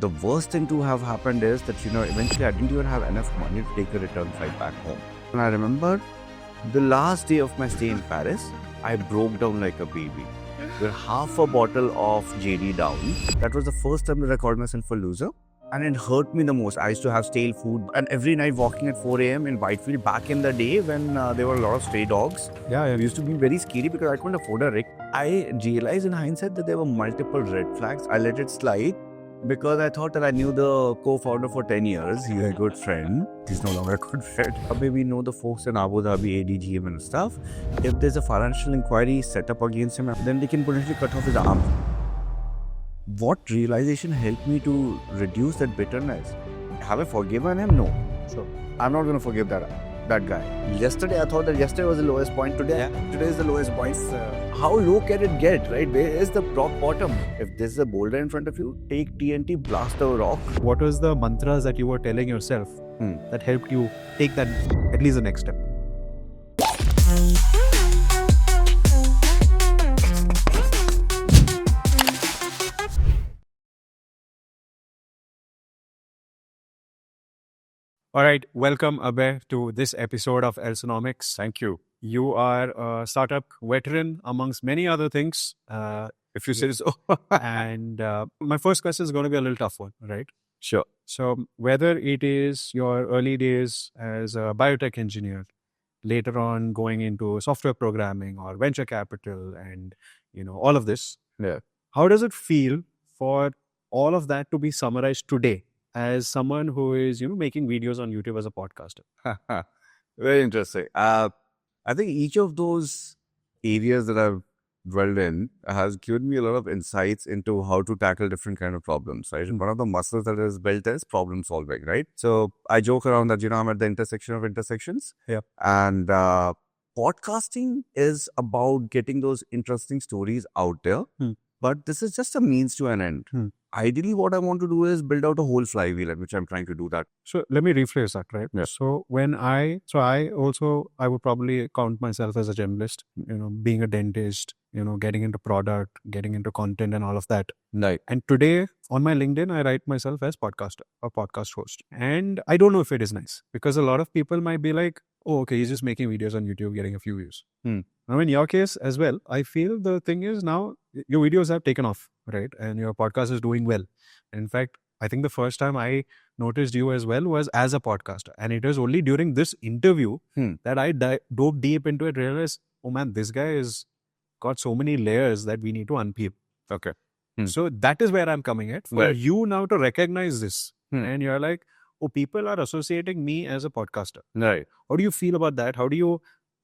the worst thing to have happened is that, eventually I didn't even have enough money to take a return flight back home. And I remember the last day of my stay in Paris, I broke down like a baby. With half a bottle of JD down. That was the first time that I called myself a loser. And it hurt me the most. I used to have stale food. And every night walking at 4 a.m. in Whitefield back in the day when there were a lot of stray dogs. Yeah. It used to be very scary because I couldn't afford a rig. I realized in hindsight that there were multiple red flags. I let it slide because I thought that I knew the co-founder for 10 years. He's a good friend. He's no longer a good friend. Maybe we know the folks in Abu Dhabi, ADGM and stuff. If there's a financial inquiry set up against him, then they can potentially cut off his arm. What realization helped me to reduce that bitterness? Have I forgiven him? No. Sure. I'm not going to forgive that guy. Yesterday, I thought that yesterday was the lowest point. Today is the lowest point. How low can it get, right? Where is the rock bottom? If there's a boulder in front of you, take TNT, blast the rock. What was the mantras that you were telling yourself that helped you take that at least the next step? All right, welcome Abhay to this episode of Elsonomics. Thank you. You are a startup veteran amongst many other things, if you say so. And my first question is going to be a little tough one, right? Sure. So whether it is your early days as a biotech engineer, later on going into software programming or venture capital and, all of this. Yeah. How does it feel for all of that to be summarized today as someone who is, making videos on YouTube as a podcaster? Very interesting. I think each of those areas that I've dwelled in has given me a lot of insights into how to tackle different kind of problems, right? And one of the muscles that is built is problem solving, right? So I joke around that, I'm at the intersection of intersections. Yeah. And podcasting is about getting those interesting stories out there. But this is just a means to an end. Ideally, what I want to do is build out a whole flywheel at which I'm trying to do that. So let me rephrase that, right? Yeah. So I would probably count myself as a generalist, being a dentist, getting into product, getting into content and all of that. Right. And today on my LinkedIn, I write myself as podcaster or podcast host. And I don't know if it is nice because a lot of people might be like, oh, okay, he's just making videos on YouTube, getting a few views. Now, in your case as well, I feel the thing is now your videos have taken off, right? And your podcast is doing well. In fact, I think the first time I noticed you as well was as a podcaster. And it was only during this interview that I dove deep into it, realized, oh man, this guy has got so many layers that we need to unpeel. Okay. So that is where I'm coming at. For Right. you now to recognize this. And you're like, oh, people are associating me as a podcaster. Right. How do you feel about that? How do you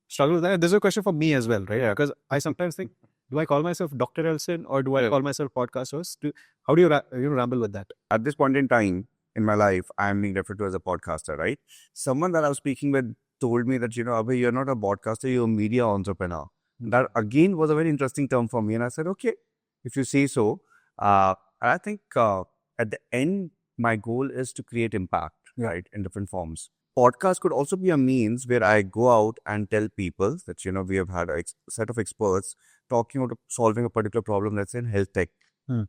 struggle with that? This is a question for me as well, right? Yeah. Because I sometimes think, do I call myself Dr. Elson or do I call myself podcast host? How do you ramble with that? At this point in time in my life, I'm being referred to as a podcaster, right? Someone that I was speaking with told me that, Abhay, you're not a podcaster, you're a media entrepreneur. That again was a very interesting term for me. And I said, okay, if you say so. I think at the end, my goal is to create impact, right, in different forms. Podcast could also be a means where I go out and tell people that, we have had a set of experts talking about solving a particular problem, let's say in health tech, in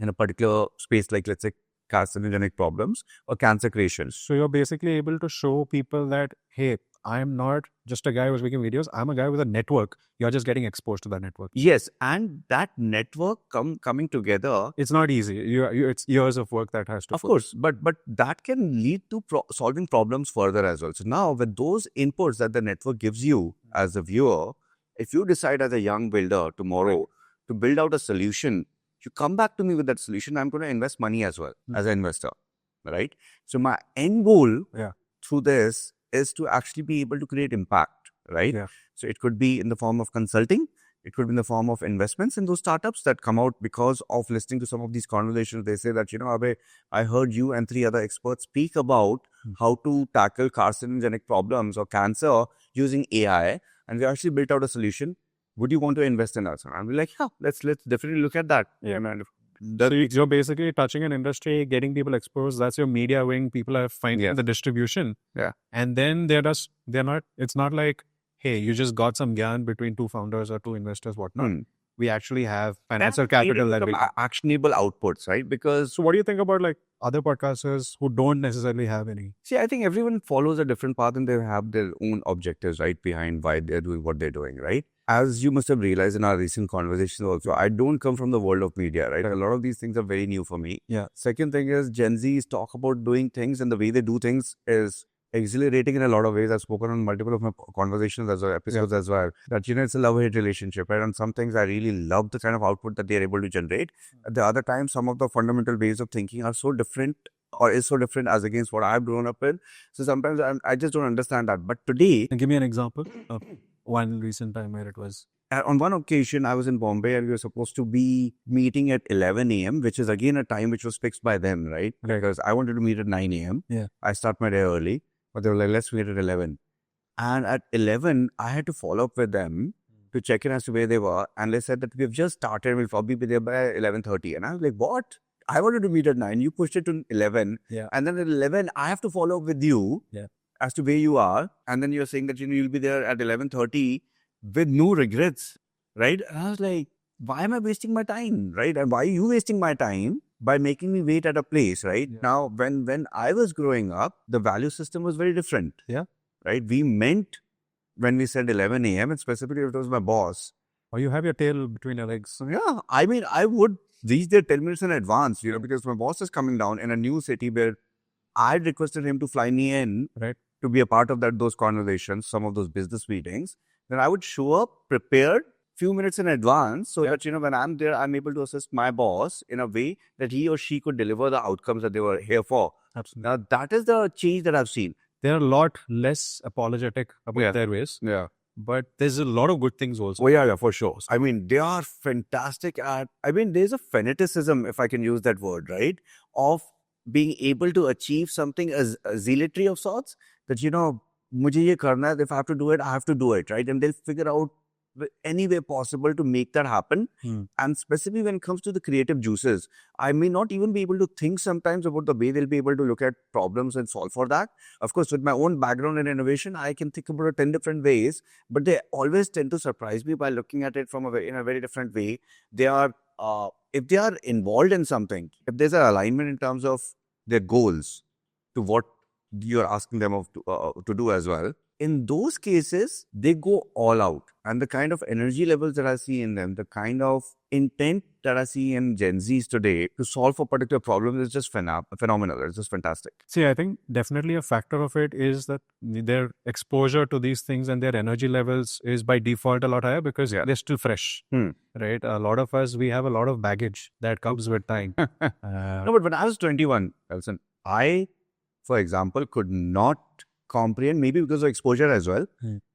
a particular space, like, let's say, carcinogenic problems or cancer creation. So you're basically able to show people that, hey, I'm not just a guy who's making videos. I'm a guy with a network. You're just getting exposed to that network. Yes, and that network coming together. It's not easy. It's years of work that has to. Of course, but that can lead to solving problems further as well. So now with those inputs that the network gives you as a viewer, if you decide as a young builder tomorrow to build out a solution, you come back to me with that solution, I'm going to invest money as well as an investor, right? So my end goal through this is to actually be able to create impact, right? Yeah. So it could be in the form of consulting. It could be in the form of investments in those startups that come out because of listening to some of these conversations. They say that, Abhay, I heard you and 3 other experts speak about how to tackle carcinogenic problems or cancer using AI. And we actually built out a solution. Would you want to invest in us? And I'll be like, yeah, let's definitely look at that. Yeah, man. So you're basically touching an industry, getting people exposed. That's your media wing. People are finding the distribution. Yeah. And then it's not like, hey, you just got some gyan between 2 founders or 2 investors, whatnot. we actually have financial capital that we actionable outputs, right? Because So what do you think about like other podcasters who don't necessarily have any? see, I think everyone follows a different path and they have their own objectives, right, behind why they're doing what they're doing, right? As you must have realized in our recent conversations also, I don't come from the world of media, right? A lot of these things are very new for me. Yeah. Second thing is Gen Zs talk about doing things and the way they do things is exhilarating in a lot of ways. I've spoken on multiple of my conversations as well, episodes as well, that, it's a love-hate relationship, right? And some things I really love the kind of output that they're able to generate. At the other time, some of the fundamental ways of thinking are so different or is so different as against what I've grown up with. So sometimes I just don't understand that. But today, And give me an example of one recent time where it was. on one occasion, I was in Bombay and we were supposed to be meeting at 11 a.m., which is again a time which was fixed by them, right? Because I wanted to meet at 9 a.m. Yeah. I start my day early, but they were like, let's meet at 11. And at 11, I had to follow up with them to check in as to where they were. And they said that we've just started, we'll probably be there by 11:30. And I was like, what? I wanted to meet at 9. You pushed it to 11. Yeah. And then at 11, I have to follow up with you as to where you are. And then you're saying that, you'll be there at 11:30 with no regrets, right? And I was like, why am I wasting my time, right? And why are you wasting my time by making me wait at a place, right? Yeah. Now, when I was growing up, the value system was very different. Yeah. Right? We meant when we said 11 a.m., and specifically if it was my boss. Or you have your tail between your legs. So yeah, I mean, I would reach there 10 minutes in advance, because my boss is coming down in a new city where I requested him to fly me in to be a part of those conversations, some of those business meetings. Then I would show up prepared few minutes in advance so that, when I'm there, I'm able to assist my boss in a way that he or she could deliver the outcomes that they were here for. Absolutely. Now, that is the change that I've seen. They're a lot less apologetic about their ways. Yeah. But there's a lot of good things also. Oh, yeah, for sure. I mean, they are fantastic there's a fanaticism, if I can use that word, right? Of being able to achieve something as a zealotry of sorts that, mujhe ye karna hai, if I have to do it, I have to do it, right? And they'll figure out any way possible to make that happen. And specifically when it comes to the creative juices, I may not even be able to think sometimes about the way they'll be able to look at problems and solve for that. Of course, with my own background in innovation, I can think about it 10 different ways, but they always tend to surprise me by looking at it in a very different way. They are, if they are involved in something, if there's an alignment in terms of their goals to what you're asking them to do as well, in those cases, they go all out. And the kind of energy levels that I see in them, the kind of intent that I see in Gen Zs today to solve for particular problems is just phenomenal. It's just fantastic. See, I think definitely a factor of it is that their exposure to these things and their energy levels is by default a lot higher because they're still fresh, right? A lot of us, we have a lot of baggage that comes with time. No, but when I was 21, Elson, I, for example, could not comprehend, maybe because of exposure as well,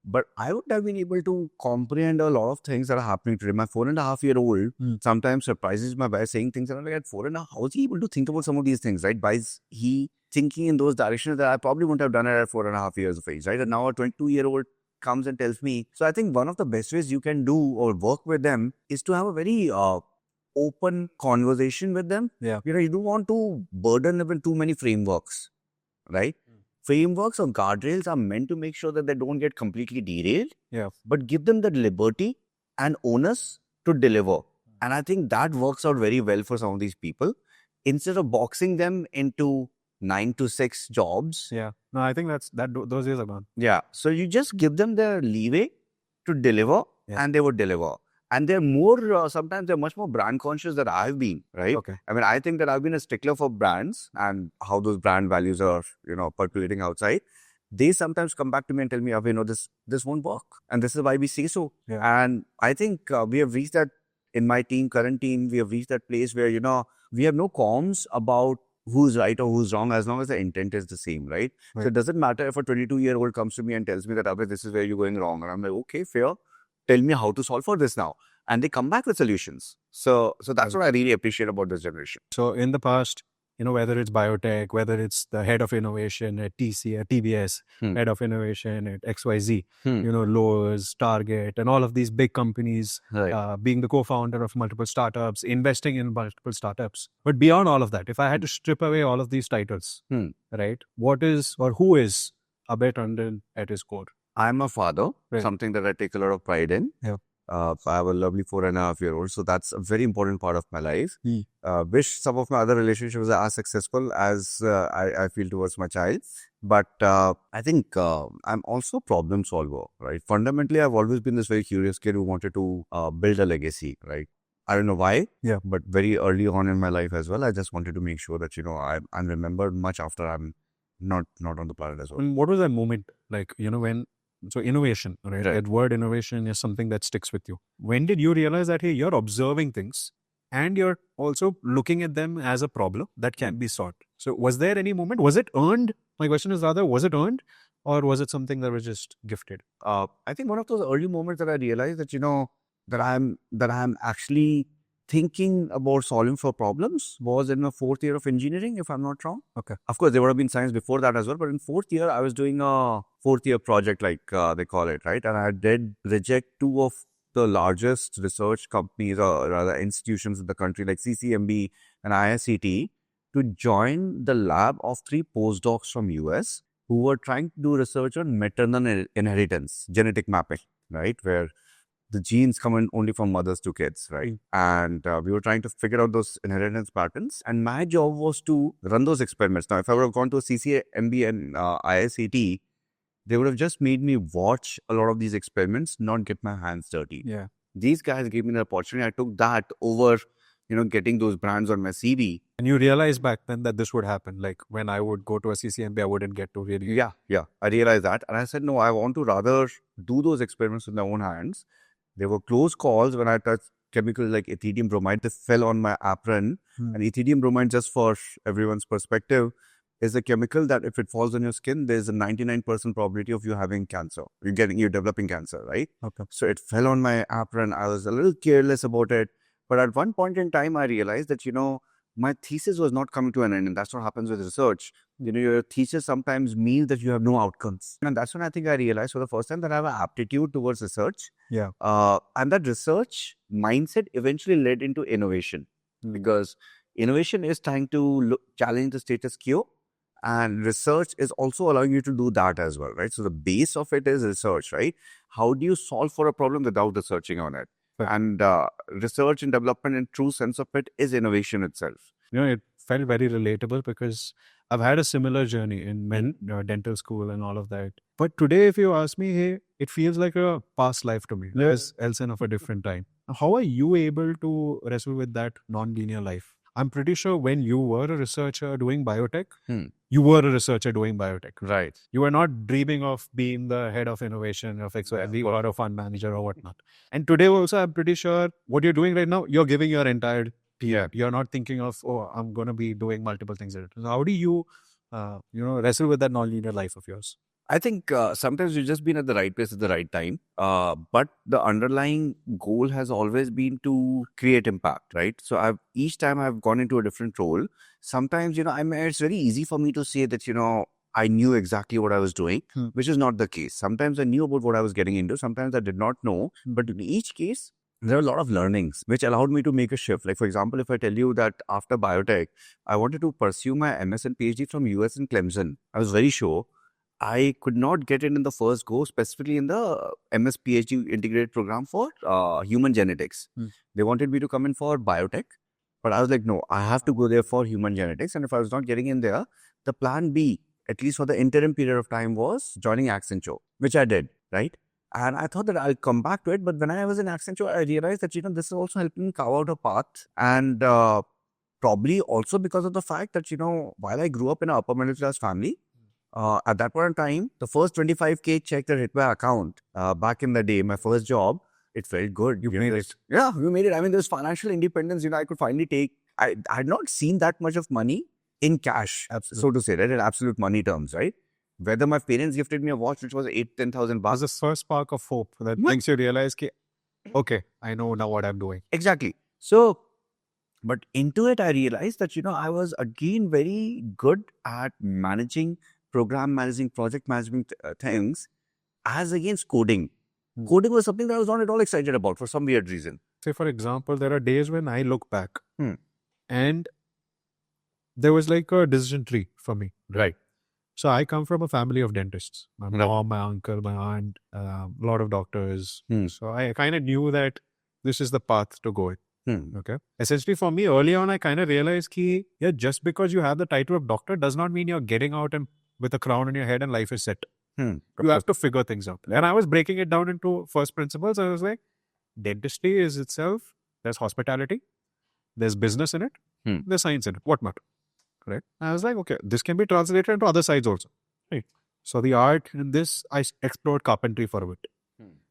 but I would have been able to comprehend a lot of things that are happening today. My 4.5-year-old sometimes surprises me by saying things, and I'm like, at 4.5, how is he able to think about some of these things, right? Why is he thinking in those directions that I probably wouldn't have done it at 4.5 years of age, right? And now a 22-year-old comes and tells me. So I think one of the best ways you can do or work with them is to have a very open conversation with them. Yeah. You don't want to burden them with too many frameworks, right? Frameworks or guardrails are meant to make sure that they don't get completely derailed, but give them the liberty and onus to deliver. And I think that works out very well for some of these people. Instead of boxing them into 9 to 6 jobs. Yeah. No, I think those days are gone. Yeah. So you just give them the leeway to deliver and they would deliver. And they're more, sometimes they're much more brand conscious than I've been, right? Okay. I mean, I think that I've been a stickler for brands and how those brand values are, percolating outside. They sometimes come back to me and tell me, this won't work. And this is why we say so. Yeah. And I think we have reached that in my current team, we have reached that place where, we have no qualms about who's right or who's wrong as long as the intent is the same, right? So it doesn't matter if a 22-year-old comes to me and tells me that, Abhay, this is where you're going wrong. And I'm like, okay, fair. Tell me how to solve for this now. And they come back with solutions. So that's what I really appreciate about this generation. So in the past, whether it's biotech, whether it's the head of innovation at TBS, head of innovation at XYZ, Lowe's, Target, and all of these big companies, being the co-founder of multiple startups, investing in multiple startups. But beyond all of that, if I had to strip away all of these titles, right, what is or who is Abhay Tandon at his core? I'm a father, something that I take a lot of pride in. Yeah. I have a lovely 4.5-year-old. So that's a very important part of my life. Hmm. Wish some of my other relationships are as successful as I feel towards my child. But I think I'm also a problem solver, right? Fundamentally, I've always been this very curious kid who wanted to build a legacy, right? I don't know why, Yeah. but very early on in my life as well, I just wanted to make sure that, I'm remembered much after I'm not on the planet as well. And what was that moment like, when, so innovation, right? Right. That word innovation is something that sticks with you. When did you realize that, hey, you're observing things and you're also looking at them as a problem that can be solved? So was there any moment? Was it earned? My question is rather, was it earned or was it something that was just gifted? I think one of those early moments that I realized that, that I'm actually thinking about solving for problems was in my 4th year of engineering, if I'm not wrong. Okay. Of course, there would have been science before that as well, but in 4th year, I was doing a 4th year project, like they call it, right? And I did reject 2 of the largest research companies or rather institutions in the country, like CCMB and ISCT, to join the lab of 3 postdocs from US who were trying to do research on maternal inheritance, genetic mapping, right? Where the genes come in only from mothers to kids, right? And we were trying to figure out those inheritance patterns. And my job was to run those experiments. Now, if I would have gone to a CCMB and ISCT, they would have just made me watch a lot of these experiments, not get my hands dirty. Yeah. These guys gave me the opportunity. I took that over, getting those brands on my CV. And you realized back then that this would happen. Like when I would go to a CCMB, I wouldn't get to really. Yeah. I realized that. And I said, no, I want to rather do those experiments with my own hands. There were close calls when I touched chemicals like ethidium bromide. They fell on my apron. And ethidium bromide, just for everyone's perspective, is a chemical that if it falls on your skin, there's a 99% probability of you having cancer. You're developing cancer, right? Okay. So it fell on my apron. I was a little careless about it. But at one point in time, I realized that, my thesis was not coming to an end. And that's what happens with research. Your thesis sometimes means that you have no outcomes. And that's when I think I realized for the first time that I have an aptitude towards research. Yeah. And that research mindset eventually led into innovation. Because innovation is trying to challenge the status quo. And research is also allowing you to do that as well, right? So the base of it is research, right? How do you solve for a problem without researching on it? Right. And research and development in true sense of it is innovation itself. It felt very relatable because I've had a similar journey in dental school and all of that. But today, if you ask me, hey, it feels like a past life to me. There's Elson of a different time. How are you able to wrestle with that non-linear life? I'm pretty sure when you were a researcher doing biotech, you were a researcher doing biotech. Right. You were not dreaming of being the head of innovation of XYZ or a fund manager or whatnot. And today also, I'm pretty sure what you're doing right now, you're giving your entire PM. You're not thinking of, oh, I'm going to be doing multiple things. So how do you, wrestle with that non-linear life of yours? I think sometimes you've just been at the right place at the right time. But the underlying goal has always been to create impact, right? So each time I've gone into a different role, sometimes, it's very easy for me to say that, I knew exactly what I was doing, which is not the case. Sometimes I knew about what I was getting into. Sometimes I did not know. But in each case, there are a lot of learnings which allowed me to make a shift. Like, for example, if I tell you that after biotech, I wanted to pursue my MS and PhD from US and Clemson, I was very sure I could not get it in the first go, specifically in the MS PhD integrated program for human genetics. They wanted me to come in for biotech, but I was like, no, I have to go there for human genetics. And if I was not getting in there, the plan B, at least for the interim period of time, was joining Accenture, which I did, right? And I thought that I'll come back to it. But when I was in Accenture, I realized that, this is also helping me carve out a path. And probably also because of the fact that, while I grew up in an upper middle class family, at that point in time, the first 25K check that hit my account back in the day, my first job, it felt good. You made it. Yeah, we made it. I mean, there's financial independence. I could finally take. I had not seen that much of money in cash, so to say, right? In absolute money terms, right? Whether my parents gifted me a watch which was 8,000-10,000 bucks. That's the first spark of hope that makes you realize, okay, I know now what I'm doing. Exactly. So, but into it, I realized that, I was again very good at managing program managing, project management things as against coding. Coding was something that I was not at all excited about for some weird reason. Say, for example, there are days when I look back and there was like a decision tree for me. Right. So I come from a family of dentists. My mom, my uncle, my aunt, a lot of doctors. So I kind of knew that this is the path to go in. Okay. Essentially, for me, early on, I kind of realized that yeah, just because you have the title of doctor does not mean you're getting out and with a crown on your head and life is set. You have to figure things out. And I was breaking it down into first principles. I was like, dentistry is itself, there's hospitality, there's business in it, there's science in it. What matter? Right? I was like, okay, this can be translated into other sides also. Right. So the art in this, I explored carpentry for a bit.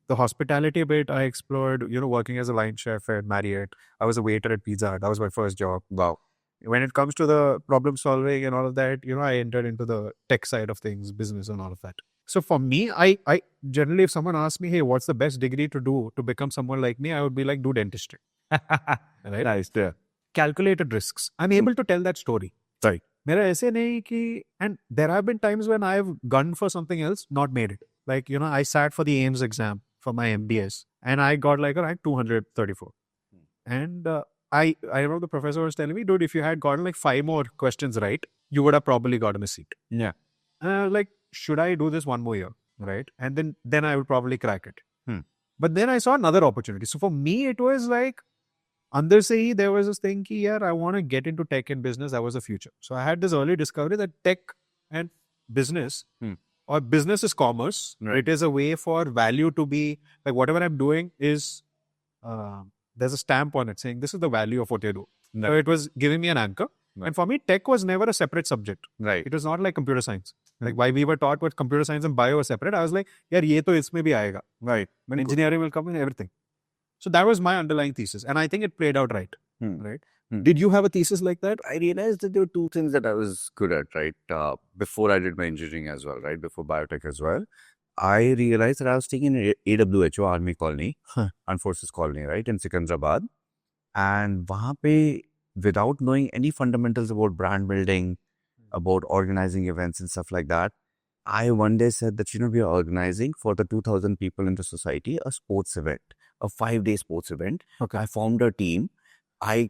The hospitality bit, I explored, working as a line chef at Marriott. I was a waiter at Pizza Hut. That was my first job. Wow. When it comes to the problem solving and all of that, I entered into the tech side of things, business and all of that. So for me, I generally, if someone asks me, hey, what's the best degree to do to become someone like me? I would be like, do dentistry. Right? Nice, yeah. Calculated risks. I'm able to tell that story. Right. मेरा ऐसे नहीं कि, and there have been times when I've gone for something else, not made it. Like, I sat for the AIMS exam for my MBS and I got like a rank 234. And I remember the professor was telling me, dude, if you had gotten like 5 more questions right, you would have probably gotten a seat. Yeah. And I was like, should I do this one more year? Right. And then I would probably crack it. But then I saw another opportunity. So for me, it was like, under se there was this thing ki, I want to get into tech and business. That was the future. So I had this early discovery that tech and business or business is commerce. Right. It is a way for value to be like whatever I'm doing is there's a stamp on it saying this is the value of what you do. Right. So it was giving me an anchor. Right. And for me, tech was never a separate subject. Right. It was not like computer science. Like why we were taught what computer science and bio were separate. I was like, yaar, ye to isme bhi aayega. Right. But engineering will come in everything. So that was my underlying thesis. And I think it played out right. Right. Did you have a thesis like that? I realized that there were 2 things that I was good at, right? Before I did my engineering as well, right? Before biotech as well. I realized that I was staying in AWHO, Army Colony, Armed Forces Colony, right? In Secunderabad. And wahan pe, without knowing any fundamentals about brand building, about organizing events and stuff like that, I one day said that, we are organizing for the 2,000 people in the society, a sports event, a 5-day sports event. Okay. I formed a team. I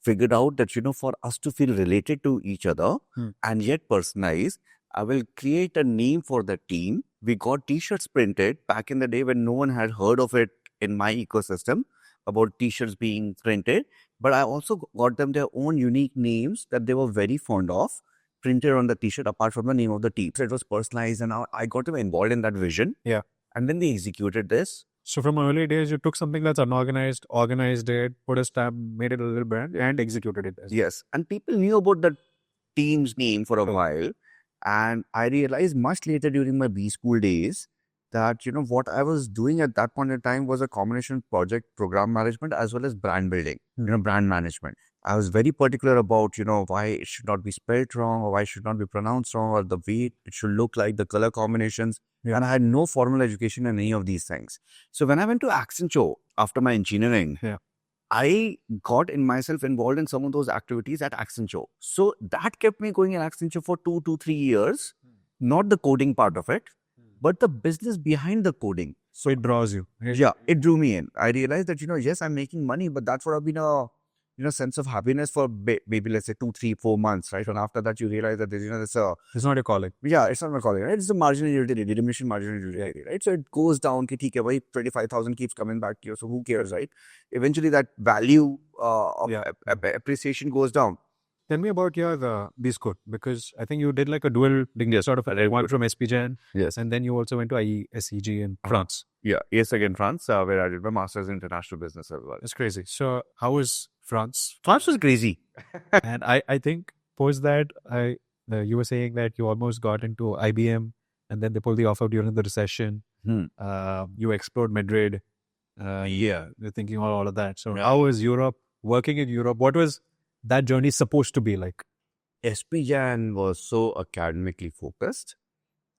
figured out that, for us to feel related to each other and yet personalized, I will create a name for the team. We got t-shirts printed back in the day when no one had heard of it in my ecosystem about t-shirts being printed. But I also got them their own unique names that they were very fond of, printed on the t-shirt apart from the name of the team. So it was personalized and I got them involved in that vision. Yeah. And then they executed this. So from early days, you took something that's unorganized, organized it, put a stamp, made it a little brand and executed it. Yes. And people knew about the team's name for a while. And I realized much later during my B school days that, what I was doing at that point in time was a combination of project program management as well as brand building, brand management. I was very particular about, why it should not be spelled wrong or why it should not be pronounced wrong or the way it should look like, the color combinations. Yeah. And I had no formal education in any of these things. So when I went to Accenture after my engineering, I got myself involved in some of those activities at Accenture. So that kept me going in Accenture for 2 to 3 years, not the coding part of it, but the business behind the coding. So it draws you. Yeah, it drew me in. I realized that, yes, I'm making money, but that would have been a, sense of happiness for maybe, let's say 2, 3, 4 months, right? And after that, you realize that, it's not your calling. Yeah, it's not my calling, right? It's a marginal utility, diminishing marginal utility, right? So it goes down, ki, theek hai, 25,000 keeps coming back to you. So who cares, right? Eventually that value of appreciation goes down. Tell me about your B school, because I think you did like a dual degree, sort of one from SPGen. Yes. And then you also went to IESEG in France. Yeah, ESEG in France, where I did my master's in international business as well. It's crazy. So how was France? France was crazy. And I think post that, you were saying that you almost got into IBM and then they pulled the offer during the recession. You explored Madrid. You're thinking about all of that. So how was Europe, working in Europe? What was that journey supposed to be like? SPGen was so academically focused.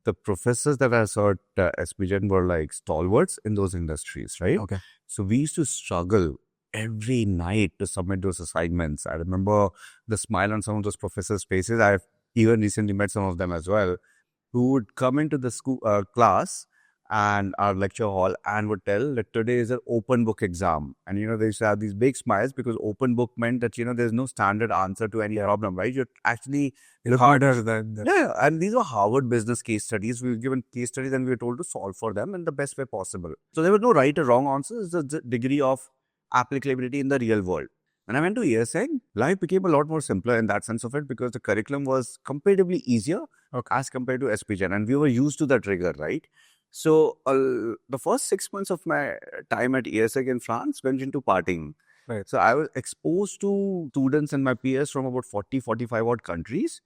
The professors that I saw at SPGen were like stalwarts in those industries, right? Okay. So we used to struggle every night to submit those assignments. I remember the smile on some of those professors' faces. I've even recently met some of them as well, who would come into the school class and our lecture hall and would tell that today is an open book exam. And, they used to have these big smiles because open book meant that, there's no standard answer to any problem, right? You're actually It's harder than that. Yeah, and these were Harvard business case studies. We were given case studies and we were told to solve for them in the best way possible. So there was no right or wrong answer. It's the degree of applicability in the real world. When I went to ESEG, life became a lot more simpler in that sense of it because the curriculum was comparatively easier as compared to SPGen. And we were used to that rigor, right? So the first 6 months of my time at ESEG in France went into partying. Right. So I was exposed to students and my peers from about 40, 45 odd countries,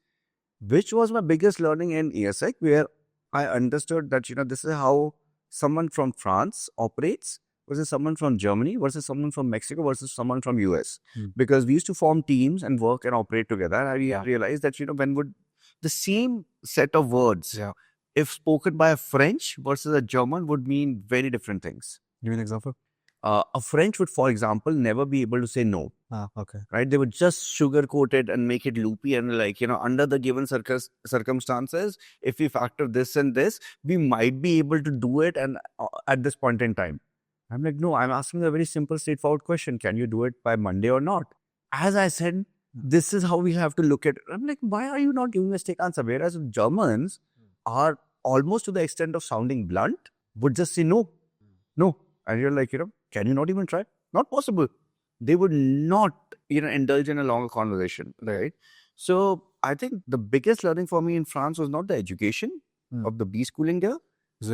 which was my biggest learning in ESEC, where I understood that, this is how someone from France operates versus someone from Germany versus someone from Mexico versus someone from US. Because we used to form teams and work and operate together. I realized that, when would the same set of words, if spoken by a French versus a German, would mean very different things. Give me an example. A French would, for example, never be able to say no. Okay. Right? They would just sugarcoat it and make it loopy and under the given circumstances, if we factor this and this, we might be able to do it and at this point in time. I'm like, no, I'm asking a very simple, straightforward question. Can you do it by Monday or not? As I said, this is how we have to look at it. I'm like, why are you not giving a straight answer? Whereas Germans are almost to the extent of sounding blunt, would just say no. No. And you're like, can you not even try? Not possible. They would not, indulge in a longer conversation, right? So I think the biggest learning for me in France was not the education of the B schooling there,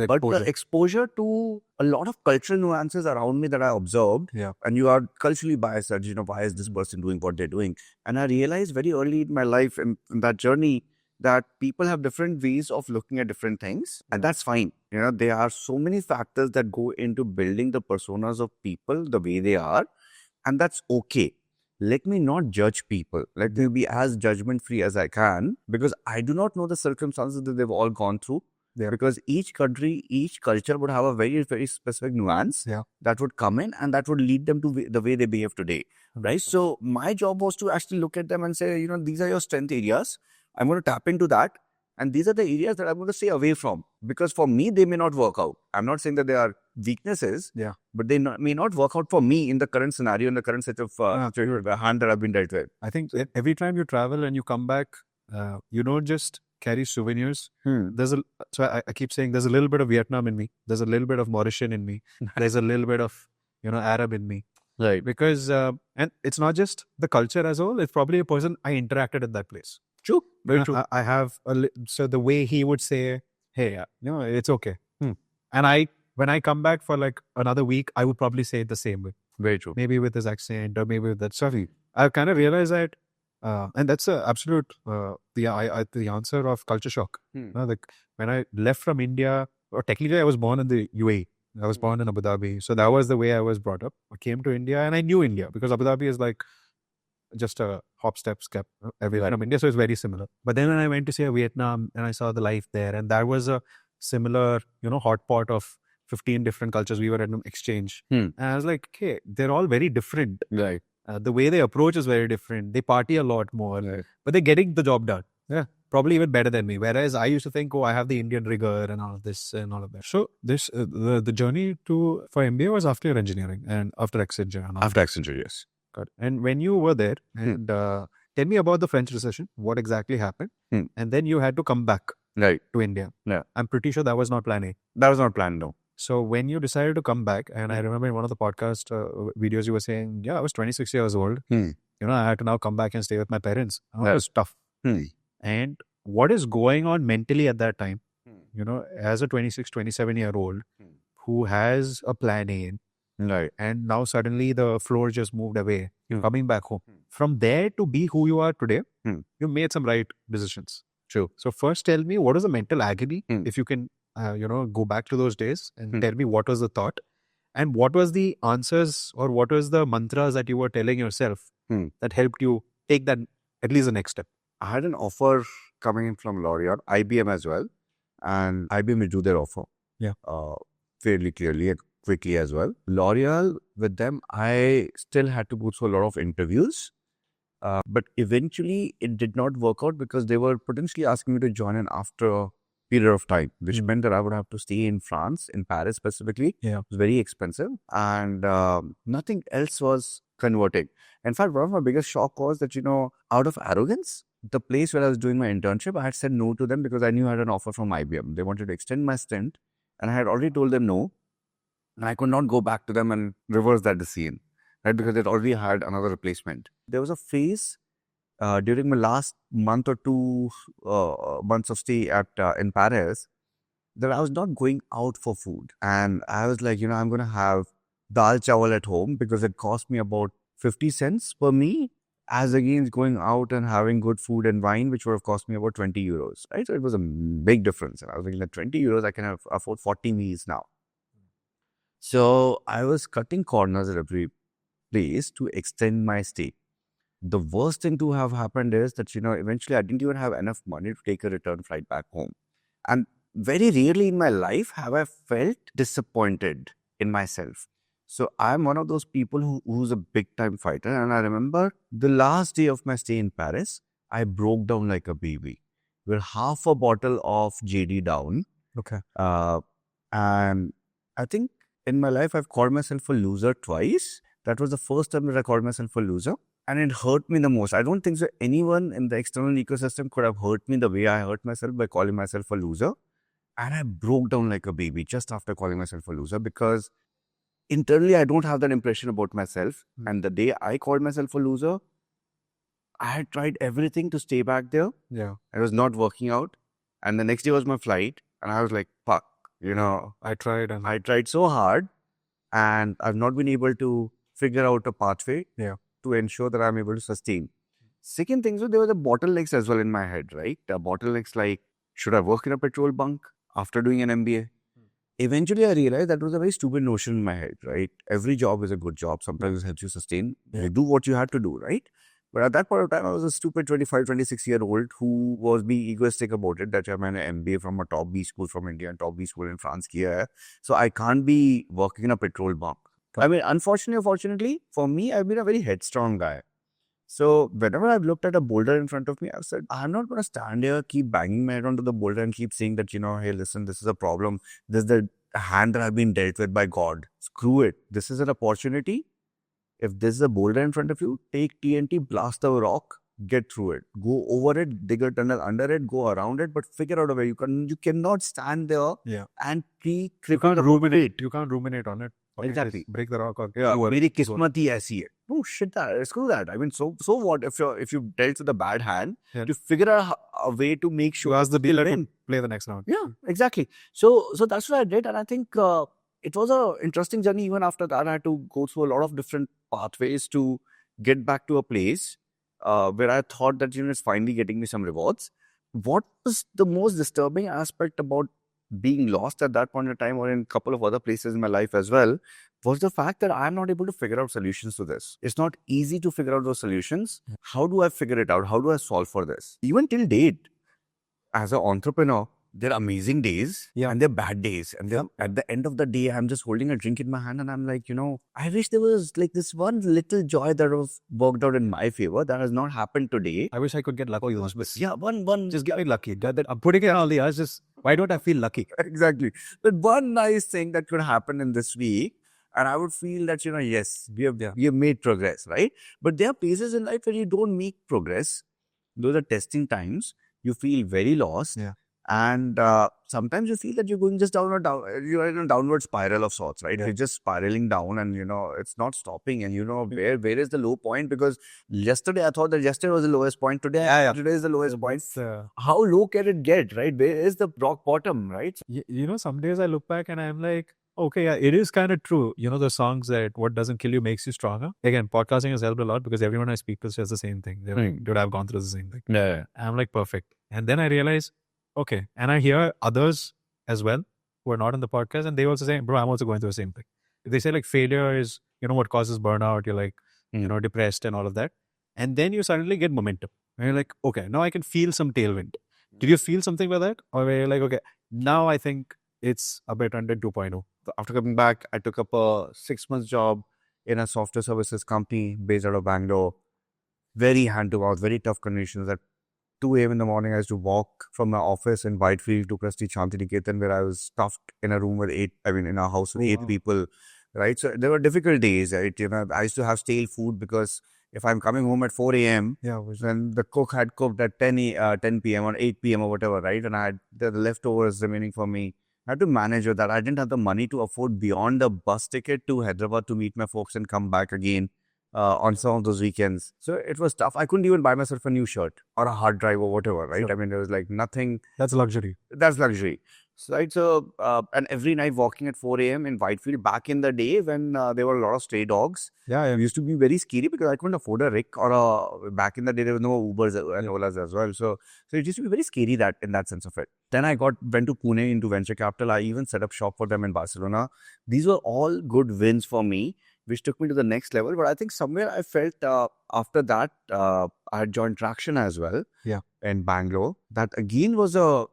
but the exposure to a lot of cultural nuances around me that I observed. Yeah. And you are culturally biased that, why is this person doing what they're doing? And I realized very early in my life in that journey that people have different ways of looking at different things, and that's fine. There are so many factors that go into building the personas of people the way they are, and that's okay. Let me not judge people. Let me be as judgment-free as I can, because I do not know the circumstances that they've all gone through. Yeah. Because each country, each culture would have a very, very specific nuance that would come in and that would lead them to the way they behave today, right? So my job was to actually look at them and say, these are your strength areas. I'm going to tap into that. And these are the areas that I'm going to stay away from. Because for me, they may not work out. I'm not saying that they are weaknesses, but they may not work out for me in the current scenario, in the current set of hand that I've been dealt with. I think every time you travel and you come back, you don't just carry souvenirs. So I keep saying there's a little bit of Vietnam in me. There's a little bit of Mauritian in me. There's a little bit of, Arab in me. Right. Because, and it's not just the culture as a whole, it's probably a person I interacted in that place. True. Very true. I have, so the way he would say, hey, it's okay. And when I come back for like another week, I would probably say it the same way. Very true. Maybe with his accent or maybe with that stuff. I've kind of realized that, and that's an absolute, the answer of culture shock. Like when I left from India, or technically I was born in the UAE. I was born in Abu Dhabi. So that was the way I was brought up. I came to India and I knew India because Abu Dhabi is like just a hop, step, skip away from India. So it's very similar. But then when I went to see Vietnam and I saw the life there, and that was a similar, hot pot of 15 different cultures. We were at an exchange. And I was like, okay, they're all very different. Right. The way they approach is very different. They party a lot more, but they're getting the job done. Yeah. Probably even better than me. Whereas I used to think, I have the Indian rigor and all of this and all of that. So this, the journey for MBA was after your engineering and after Accenture. After Accenture, yes. Good. And when you were there, and tell me about the French recession, what exactly happened? And then you had to come back to India. Yeah. I'm pretty sure that was not plan A. That was not planned, no. So when you decided to come back, and I remember in one of the podcast videos you were saying, I was 26 years old. I had to now come back and stay with my parents. It was tough. And what is going on mentally at that time, as a 26, 27-year-old who has a plan A, right? And now suddenly the floor just moved away, coming back home. From there to be who you are today, you made some right decisions. True. So first tell me, what is the mental agony, if you can, go back to those days and tell me what was the thought and what was the answers or what was the mantras that you were telling yourself that helped you take that, at least the next step. I had an offer coming in from L'Oreal, IBM as well, and IBM withdrew their offer. Yeah. Fairly clearly, quickly as well. L'Oreal, with them, I still had to go through a lot of interviews, but eventually it did not work out because they were potentially asking me to join in after period of time, which meant that I would have to stay in France, in Paris specifically. Yeah. It was very expensive, and nothing else was converting. In fact, one of my biggest shock was that, out of arrogance, the place where I was doing my internship, I had said no to them because I knew I had an offer from IBM. They wanted to extend my stint, and I had already told them no, and I could not go back to them and reverse that decision, right? Because they'd already had another replacement. There was a phase during my last month or 2 months of stay in Paris that I was not going out for food. And I was like, I'm going to have dal chawal at home because it cost me about 50 cents per meal, as against going out and having good food and wine, which would have cost me about 20 euros, right? So it was a big difference. And I was thinking that 20 euros, I can afford 40 meals now. So I was cutting corners at every place to extend my stay. The worst thing to have happened is that, eventually I didn't even have enough money to take a return flight back home. And very rarely in my life have I felt disappointed in myself. So I'm one of those people who's a big time fighter. And I remember the last day of my stay in Paris, I broke down like a baby. We're half a bottle of JD down. Okay. And I think in my life, I've called myself a loser twice. That was the first time that I called myself a loser. And it hurt me the most. I don't think so anyone in the external ecosystem could have hurt me the way I hurt myself by calling myself a loser. And I broke down like a baby just after calling myself a loser, because internally I don't have that impression about myself. And the day I called myself a loser, I had tried everything to stay back there. Yeah. It was not working out. And the next day was my flight. And I was like, fuck, I tried so hard, and I've not been able to figure out a pathway to ensure that I'm able to sustain. Second thing, so there were the bottlenecks as well in my head, right? The bottlenecks like, should I work in a petrol bunk after doing an MBA? Eventually, I realized that was a very stupid notion in my head, right? Every job is a good job. Sometimes it helps you sustain. You do what you had to do, right? But at that point of time, I was a stupid 25, 26-year-old who was being egoistic about it, that I'm an MBA from a top B school from India and top B school in France. So I can't be working in a petrol bunk. I mean, unfortunately or fortunately, for me, I've been a very headstrong guy. So whenever I've looked at a boulder in front of me, I've said, I'm not going to stand here, keep banging my head onto the boulder and keep saying that, hey, listen, this is a problem. This is the hand that I've been dealt with by God. Screw it. This is an opportunity. If this is a boulder in front of you, take TNT, blast the rock, get through it. Go over it, dig a tunnel under it, go around it, but figure out a way. You cannot stand there and keep tripping. You can't ruminate on it. Exactly. Break the rock or very kismati aisi hai. Oh shit, screw that. I mean, so what if you dealt with a bad hand, to figure out a way to make sure ask the dealer to play the next round. Yeah, exactly. So that's what I did, and I think it was an interesting journey. Even after that, I had to go through a lot of different pathways to get back to a place where I thought that it's finally getting me some rewards. What was the most disturbing aspect about being lost at that point in time, or in a couple of other places in my life as well, was the fact that I'm not able to figure out solutions to this. It's not easy to figure out those solutions. How do I figure it out? How do I solve for this? Even till date, as an entrepreneur, there are amazing days and there are bad days. And at the end of the day, I'm just holding a drink in my hand and I'm like, I wish there was like this one little joy that was worked out in my favor that has not happened today. I wish I could get lucky. Yeah, one. Just get me lucky. I'm putting it on all the others. Just why don't I feel lucky? Exactly. But one nice thing that could happen in this week, and I would feel that, yes, we have made progress, right? But there are places in life where you don't make progress. Those are testing times. You feel very lost. Yeah. And sometimes you feel that you're going just down, you're in a downward spiral of sorts, right? You're just spiraling down and, it's not stopping. And, where is the low point? Because yesterday, I thought that yesterday was the lowest point. Today is the lowest point. How low can it get, right? Where is the rock bottom, right? Some days I look back and I'm like, okay, it is kind of true. The songs that what doesn't kill you makes you stronger. Again, podcasting has helped a lot because everyone I speak to says the same thing. They're like, dude, I've gone through the same thing. Yeah. I'm like, perfect. And then I realize, okay. And I hear others as well who are not in the podcast and they also say, bro, I'm also going through the same thing. They say like failure is, what causes burnout. You're like, depressed and all of that. And then you suddenly get momentum. And you're like, okay, now I can feel some tailwind. Did you feel something like that? Or were you like, okay, now I think it's Abhay Tandon 2.0. After coming back, I took up a 6-month job in a software services company based out of Bangalore. Very hand-to-mouth, very tough conditions that 2 a.m. in the morning, I used to walk from my office in Whitefield to Prestige Shantiniketan, where I was stuffed in a room with in a house with eight people, right? So there were difficult days, right? I used to have stale food because if I'm coming home at 4 a.m., then the cook had cooked at 10 p.m. or 8 p.m. or whatever, right? And I had the leftovers remaining for me. I had to manage with that. I didn't have the money to afford beyond the bus ticket to Hyderabad to meet my folks and come back again on some of those weekends. So it was tough. I couldn't even buy myself a new shirt or a hard drive or whatever, right? Sure. I mean, there was like nothing. That's luxury. That's luxury. So, right. So, and every night walking at 4 a.m. in Whitefield back in the day when there were a lot of stray dogs. Yeah. It used to be very scary because I couldn't afford a Rick or back in the day there was no Ubers and Olas as well. So it used to be very scary that in that sense of it. Then I went to Pune into venture capital. I even set up shop for them in Barcelona. These were all good wins for me, which took me to the next level. But I think somewhere I felt after that, I had joined Traction as well. Yeah. In Bangalore. That again was a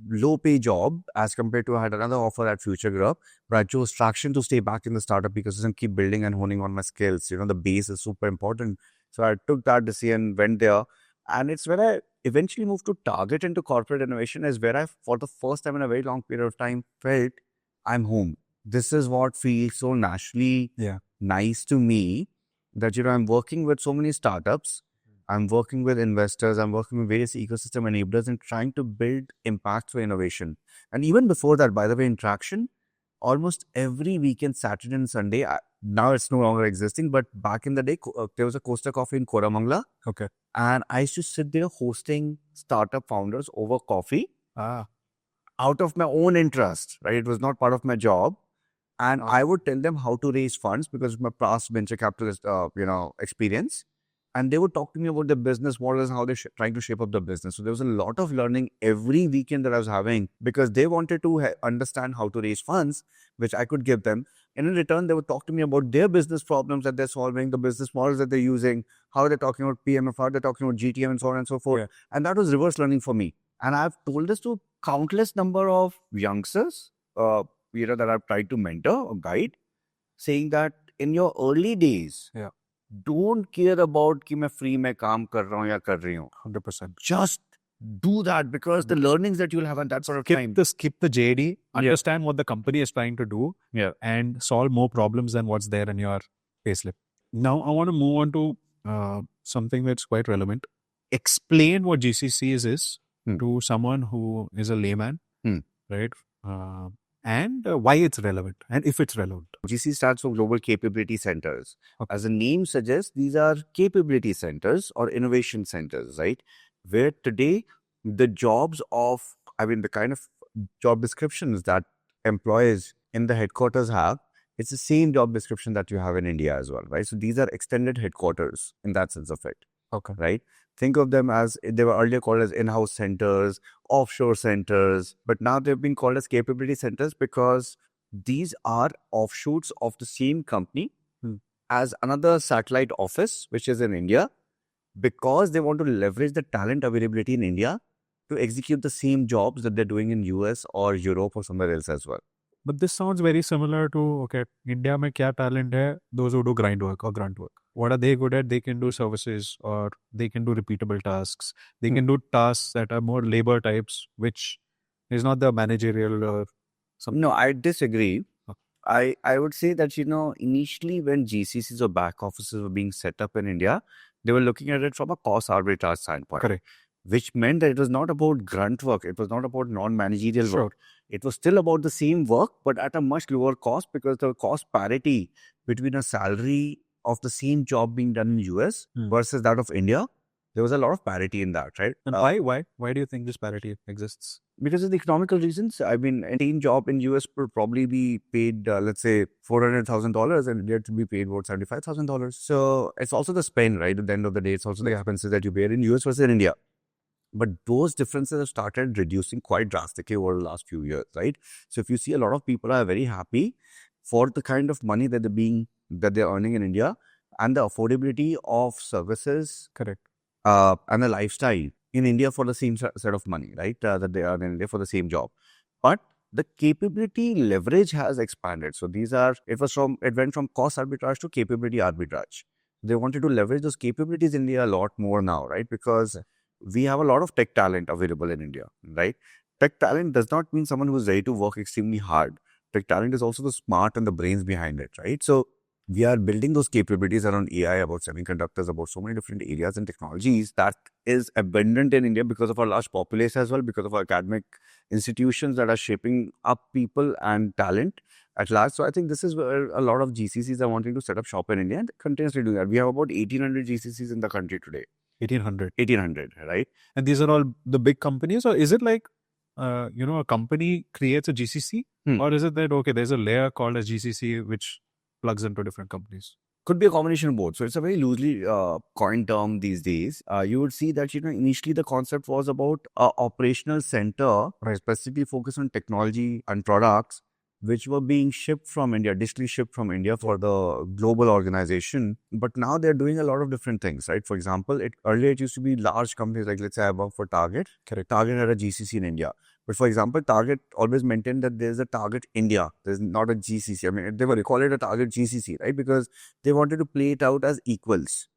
low pay job as compared to I had another offer at Future Group, but I chose Traction to stay back in the startup ecosystem, keep building and honing on my skills. The base is super important. So I took that decision, went there. And it's when I eventually moved to Target into corporate innovation is where I, for the first time in a very long period of time, felt I'm home. This is what feels so naturally nice to me that, I'm working with so many startups. I'm working with investors. I'm working with various ecosystem enablers and trying to build impact for innovation. And even before that, by the way, in Traction, almost every weekend, Saturday and Sunday, now it's no longer existing, but back in the day, there was a Costa Coffee in Koramangala. Okay. And I used to sit there hosting startup founders over coffee out of my own interest, right? It was not part of my job. And I would tell them how to raise funds because of my past venture capitalist, experience. And they would talk to me about the business models and how they're trying to shape up the business. So there was a lot of learning every weekend that I was having because they wanted to understand how to raise funds, which I could give them. And in return, they would talk to me about their business problems that they're solving, the business models that they're using, how they're talking about PMF, how they're talking about GTM and so on and so forth. Yeah. And that was reverse learning for me. And I've told this to countless number of youngsters, that I've tried to mentor or guide, saying that in your early days, don't care about कि मैं free में काम कर रहा हूँ या कर रही हूँ. 100%. Just do that because the learnings that you'll have at that sort of time. Skip the JD, understand what the company is trying to do, and solve more problems than what's there in your payslip. Now, I want to move on to something that's quite relevant. Explain what GCCs is to someone who is a layman, right? And why it's relevant and if it's relevant. GC stands for Global Capability Centers. Okay. As the name suggests, these are capability centers or innovation centers, right? Where today the jobs of, the kind of job descriptions that employees in the headquarters have, it's the same job description that you have in India as well, right? So these are extended headquarters in that sense of it. Okay. Right? Think of them as, they were earlier called as in-house centers, offshore centers, but now they've been called as capability centers because these are offshoots of the same company as another satellite office, which is in India, because they want to leverage the talent availability in India to execute the same jobs that they're doing in US or Europe or somewhere else as well. But this sounds very similar to, India mein kya talent hai? Those who do grind work or grunt work. What are they good at? They can do services or they can do repeatable tasks. They can do tasks that are more labor types, which is not the managerial or something. No, I disagree. Okay. I would say that, initially when GCCs or back offices were being set up in India, they were looking at it from a cost arbitrage standpoint. Correct. Which meant that it was not about grunt work. It was not about non-managerial work. It was still about the same work, but at a much lower cost because the cost parity between a salary of the same job being done in US versus that of India, there was a lot of parity in that, right? And why do you think this parity exists? Because of the economical reasons. A same job in US would probably be paid, let's say, $400,000 and India to be paid about $75,000. So it's also the spend, right? At the end of the day, it's also the expenses that you bear in US versus in India. But those differences have started reducing quite drastically over the last few years, right? So if you see, a lot of people are very happy for the kind of money that they're earning in India and the affordability of services, correct, and the lifestyle in India for the same set of money, right? That they earn in India for the same job. But the capability leverage has expanded. So it went from cost arbitrage to capability arbitrage. They wanted to leverage those capabilities in India a lot more now, right? Because we have a lot of tech talent available in India, right? Tech talent does not mean someone who's ready to work extremely hard. Tech talent is also the smart and the brains behind it, right? So we are building those capabilities around AI, about semiconductors, about so many different areas and technologies that is abundant in India because of our large populace as well, because of our academic institutions that are shaping up people and talent at large. So I think this is where a lot of GCCs are wanting to set up shop in India and continuously doing that. We have about 1,800 GCCs in the country today. 1800. 1,800, right? And these are all the big companies, or is it like, a company creates a GCC, or is it that, okay, there's a layer called a GCC which plugs into different companies? Could be a combination of both. So it's a very loosely coined term these days. You would see that, initially the concept was about a operational center, specifically focused on technology and products, which were being shipped from India, digitally shipped from India for the global organization. But now they're doing a lot of different things, right? For example, earlier it used to be large companies like, let's say I work for Target. Correct. Target had a GCC in India. But for example, Target always maintained that there's a Target India. There's not a GCC. I mean, they were call it a Target GCC, right? Because they wanted to play it out as equals,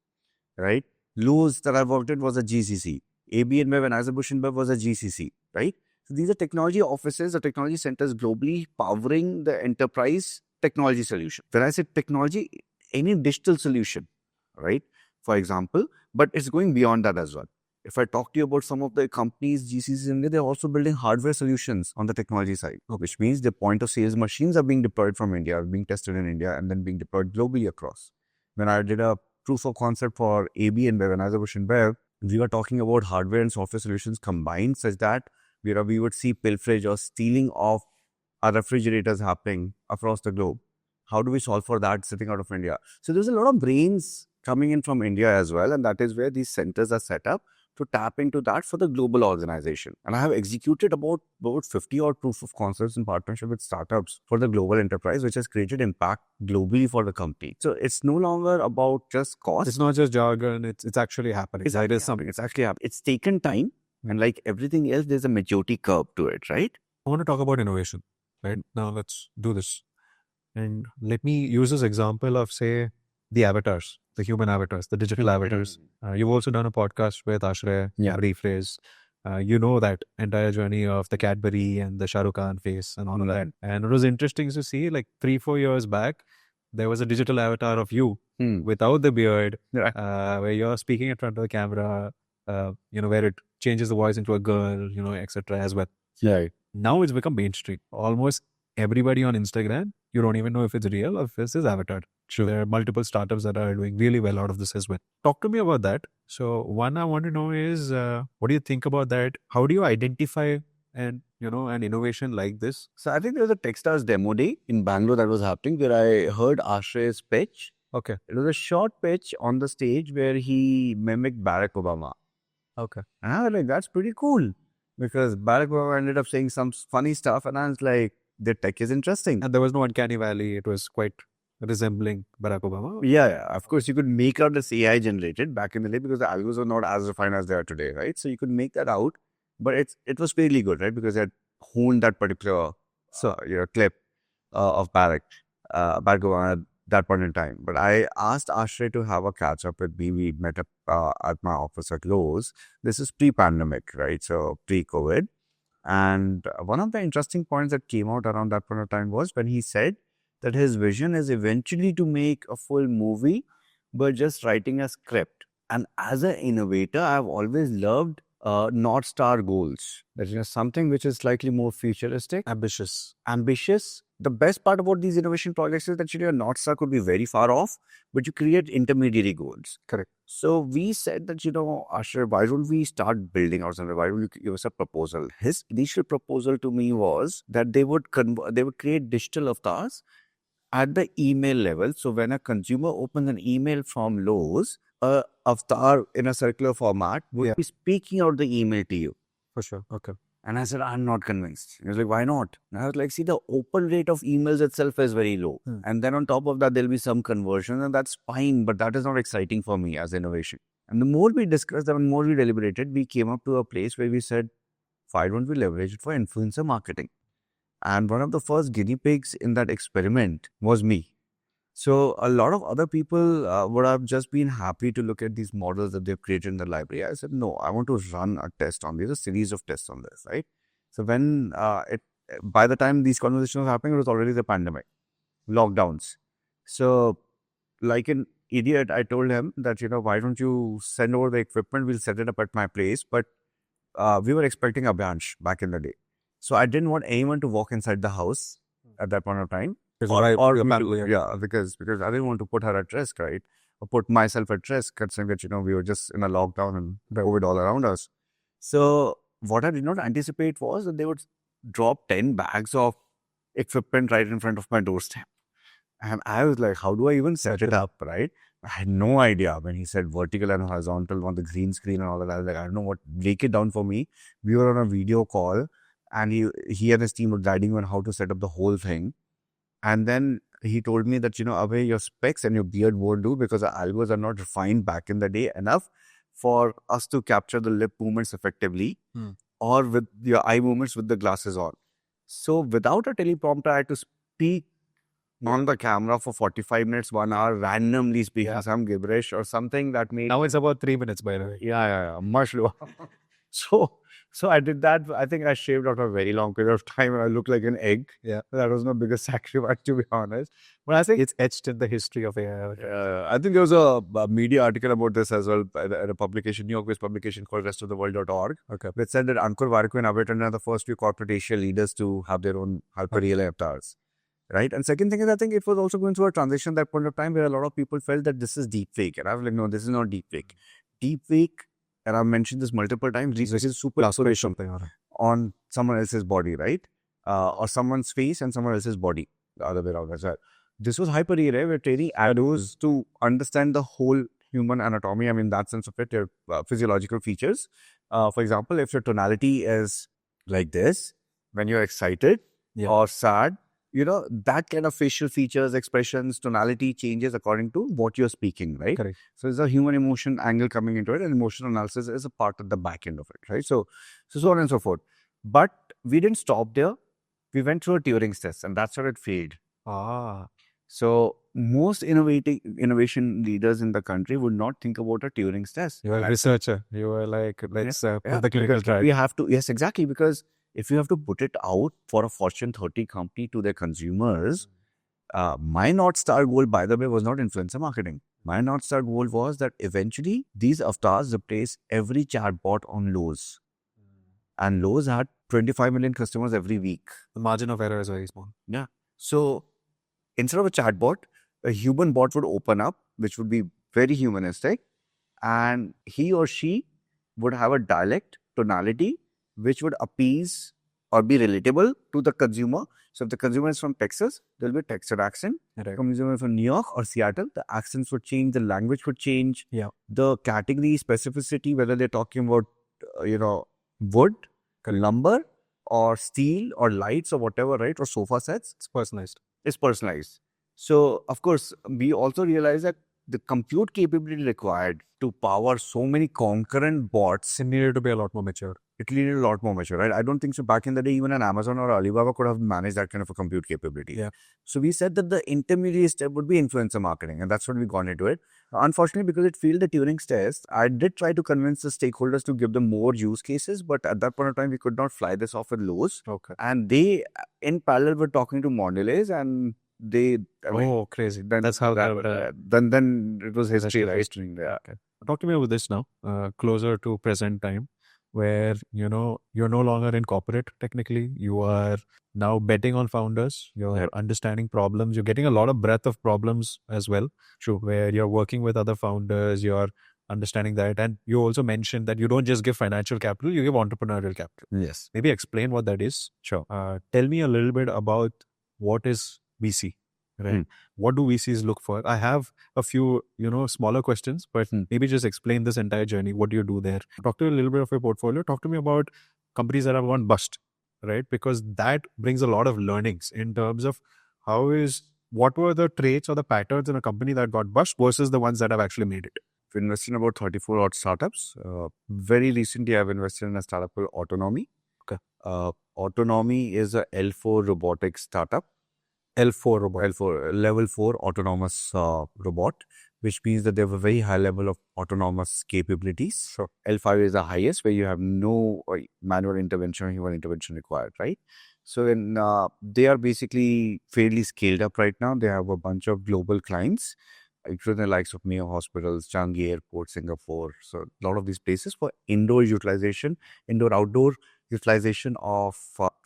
right? Lowe's that I worked at was a GCC. AB InBev and InBev was a GCC, right? So these are technology offices or technology centers globally powering the enterprise technology solution. When I say technology, any digital solution, right? For example, but it's going beyond that as well. If I talk to you about some of the companies, GCCs in India, they're also building hardware solutions on the technology side, which means the point of sales machines are being deployed from India, are being tested in India, and then being deployed globally across. When I did a proof of concept for AB InBev and InBev, we were talking about hardware and software solutions combined such that we would see pilferage or stealing of our refrigerators happening across the globe. How do we solve for that sitting out of India? So there's a lot of brains coming in from India as well, and that is where these centers are set up to tap into that for the global organization. And I have executed about 50 odd proof of concepts in partnership with startups for the global enterprise, which has created impact globally for the company. So it's no longer about just cost. It's not just jargon, it's actually happening. It's actually happening. It's taken time, and like everything else, there's a maturity curve to it, right? I want to talk about innovation, right? Now let's do this. And let me use this example of, say, the avatars, the human avatars, the digital avatars. You've also done a podcast with Ashray, Rephrase. You know that entire journey of the Cadbury and the Shah Rukh Khan face and all of that. And it was interesting to see, like 3-4 years back, there was a digital avatar of you without the beard, where you're speaking in front of the camera, where it changes the voice into a girl, etc. as well. Yeah. Now it's become mainstream. Almost everybody on Instagram, you don't even know if it's real or if it's his avatar. Sure. There are multiple startups that are doing really well out of this as well. Talk to me about that. So one I want to know is, what do you think about that? How do you identify an innovation like this? So I think there was a Techstars demo day in Bangalore that was happening where I heard Ashray's pitch. Okay. It was a short pitch on the stage where he mimicked Barack Obama. Okay. And I was like, that's pretty cool. Because Barack Obama ended up saying some funny stuff and I was like, the tech is interesting. And there was no uncanny valley. It was quite resembling Barack Obama. Yeah. Of course, you could make out this AI generated back in the day because the algos were not as refined as they are today, right? So you could make that out, but it was fairly good, right? Because they had honed that particular clip of Barack Obama at that point in time. But I asked Ashray to have a catch up with me. We met up at my office at Lowe's. This is pre-pandemic, right? So pre-COVID. And one of the interesting points that came out around that point of time was when he said that his vision is eventually to make a full movie, but just writing a script. And as an innovator, I've always loved North Star goals. That is something which is slightly more futuristic. Ambitious. The best part about these innovation projects is that your North Star could be very far off, but you create intermediary goals. Correct. So we said that, Ashray, why don't we start building out something? Why don't you give us a proposal? His initial proposal to me was that they would create digital avatars at the email level. So when a consumer opens an email from Lowe's, a avatar in a circular format would be speaking out the email to you. For sure. Okay. And I said, I'm not convinced. He was like, why not? And I was like, see, the open rate of emails itself is very low. And then on top of that, there'll be some conversion and that's fine, but that is not exciting for me as innovation. And the more we discussed, the more we deliberated, we came up to a place where we said, why don't we leverage it for influencer marketing? And one of the first guinea pigs in that experiment was me. So a lot of other people would have just been happy to look at these models that they've created in the library. I said, no, I want to run a test on this, a series of tests on this, right? So when by the time these conversations were happening, it was already the pandemic, lockdowns. So like an idiot, I told him that, why don't you send over the equipment? We'll set it up at my place. But we were expecting a branch back in the day. So I didn't want anyone to walk inside the house at that point of time. Or because I didn't want to put her at risk, right? Or put myself at risk, considering that, we were just in a lockdown and COVID all around us. So what I did not anticipate was that they would drop 10 bags of equipment right in front of my doorstep. And I was like, how do I even set it up, right? I had no idea when he said vertical and horizontal on the green screen and all that. I was like, I don't know what, break it down for me. We were on a video call and he and his team were guiding me on how to set up the whole thing. And then he told me that, Abhay, your specs and your beard won't do because our algos are not refined back in the day enough for us to capture the lip movements effectively or with your eye movements with the glasses on. So without a teleprompter, I had to speak on the camera for 45 minutes, 1 hour, randomly speaking some gibberish or something that made... Now it's about 3 minutes, by the way. Yeah, much lower. So I did that. I think I shaved out a very long period of time and I looked like an egg. Yeah. That was my biggest sacrifice, to be honest. But I think it's etched in the history of AI. I think there was a media article about this as well at a publication, New York-based publication called restoftheworld.org. Okay. Which said that Ankur Warikoo and Abhay Tandon are the first few corporate Asia leaders to have their own hyper-real avatars. Right. And second thing is, I think it was also going through a transition at that point of time where a lot of people felt that this is deepfake. And I was like, no, this is not deepfake. Deepfake, and I've mentioned this multiple times, this is super aspiration on someone else's body, right? Or someone's face and someone else's body, the other way around as well. This was hyper-real, right? We're training adults to understand the whole human anatomy. I mean, that sense of it, your physiological features. For example, if your tonality is like this, when you're excited or sad, that kind of facial features, expressions, tonality changes according to what you're speaking, right? Correct. So there's a human emotion angle coming into it, and emotional analysis is a part of the back end of it, right? So on and so forth. But we didn't stop there. We went through a Turing test, and that's where it failed. So most innovation leaders in the country would not think about a Turing test. You were a researcher. You were like, let's put the clinical trial. We have to, yes, exactly, because if you have to put it out for a Fortune 30 company to their consumers, my North Star goal, by the way, was not influencer marketing. My North Star goal was that eventually these avatars replace every chatbot on Lowe's. And Lowe's had 25 million customers every week. The margin of error is very small. Yeah. So instead of a chatbot, a human bot would open up, which would be very humanistic. And he or she would have a dialect, tonality, which would appease or be relatable to the consumer. So if the consumer is from Texas, there will be a Texas accent. Right. Consumer from New York or Seattle, the accents would change, the language would change. Yeah. The category specificity, whether they're talking about, wood, lumber, or steel, or lights, or whatever, right? Or sofa sets. It's personalized. It's personalized. So, of course, we also realize that the compute capability required to power so many concurrent bots, it needed to be a lot more mature. It needed a lot more mature, right? I don't think so. Back in the day, even an Amazon or Alibaba could have managed that kind of a compute capability. Yeah. So we said that the intermediate step would be influencer marketing, and that's when we got into it. Unfortunately, because it failed the Turing's test, I did try to convince the stakeholders to give them more use cases, but at that point of time, we could not fly this off with Lowe's. Okay. And they, in parallel, were talking to Mondelez, and they... crazy. Then that's how then it was history, right? Yeah. Okay. Talk to me about this now, closer to present time, where, you're no longer in corporate, technically. You are now betting on founders. You're understanding problems. You're getting a lot of breadth of problems as well. True. Where you're working with other founders, you're understanding that. And you also mentioned that you don't just give financial capital, you give entrepreneurial capital. Yes. Maybe explain what that is. Sure. Tell me a little bit about what is VC. Right. What do VCs look for? I have a few, smaller questions, but maybe just explain this entire journey. What do you do there? Talk to me a little bit of your portfolio. Talk to me about companies that have gone bust, right? Because that brings a lot of learnings in terms of what were the traits or the patterns in a company that got bust versus the ones that have actually made it. I've invested in about 34 odd startups. Very recently, I've invested in a startup called Autonomy. Okay. Autonomy is a L4 robotics startup. L4 robot. L4, level 4 autonomous robot, which means that they have a very high level of autonomous capabilities. Sure. L5 is the highest, where you have no manual intervention or human intervention required, right? So they are basically fairly scaled up right now. They have a bunch of global clients, including the likes of Mayo Hospitals, Changi Airport, Singapore. So a lot of these places for indoor-outdoor utilization of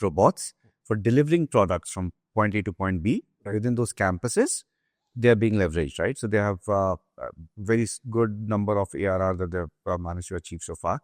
robots for delivering products from point A to point B within those campuses. They are being leveraged, right? So they have a very good number of ARR that they've managed to achieve so far.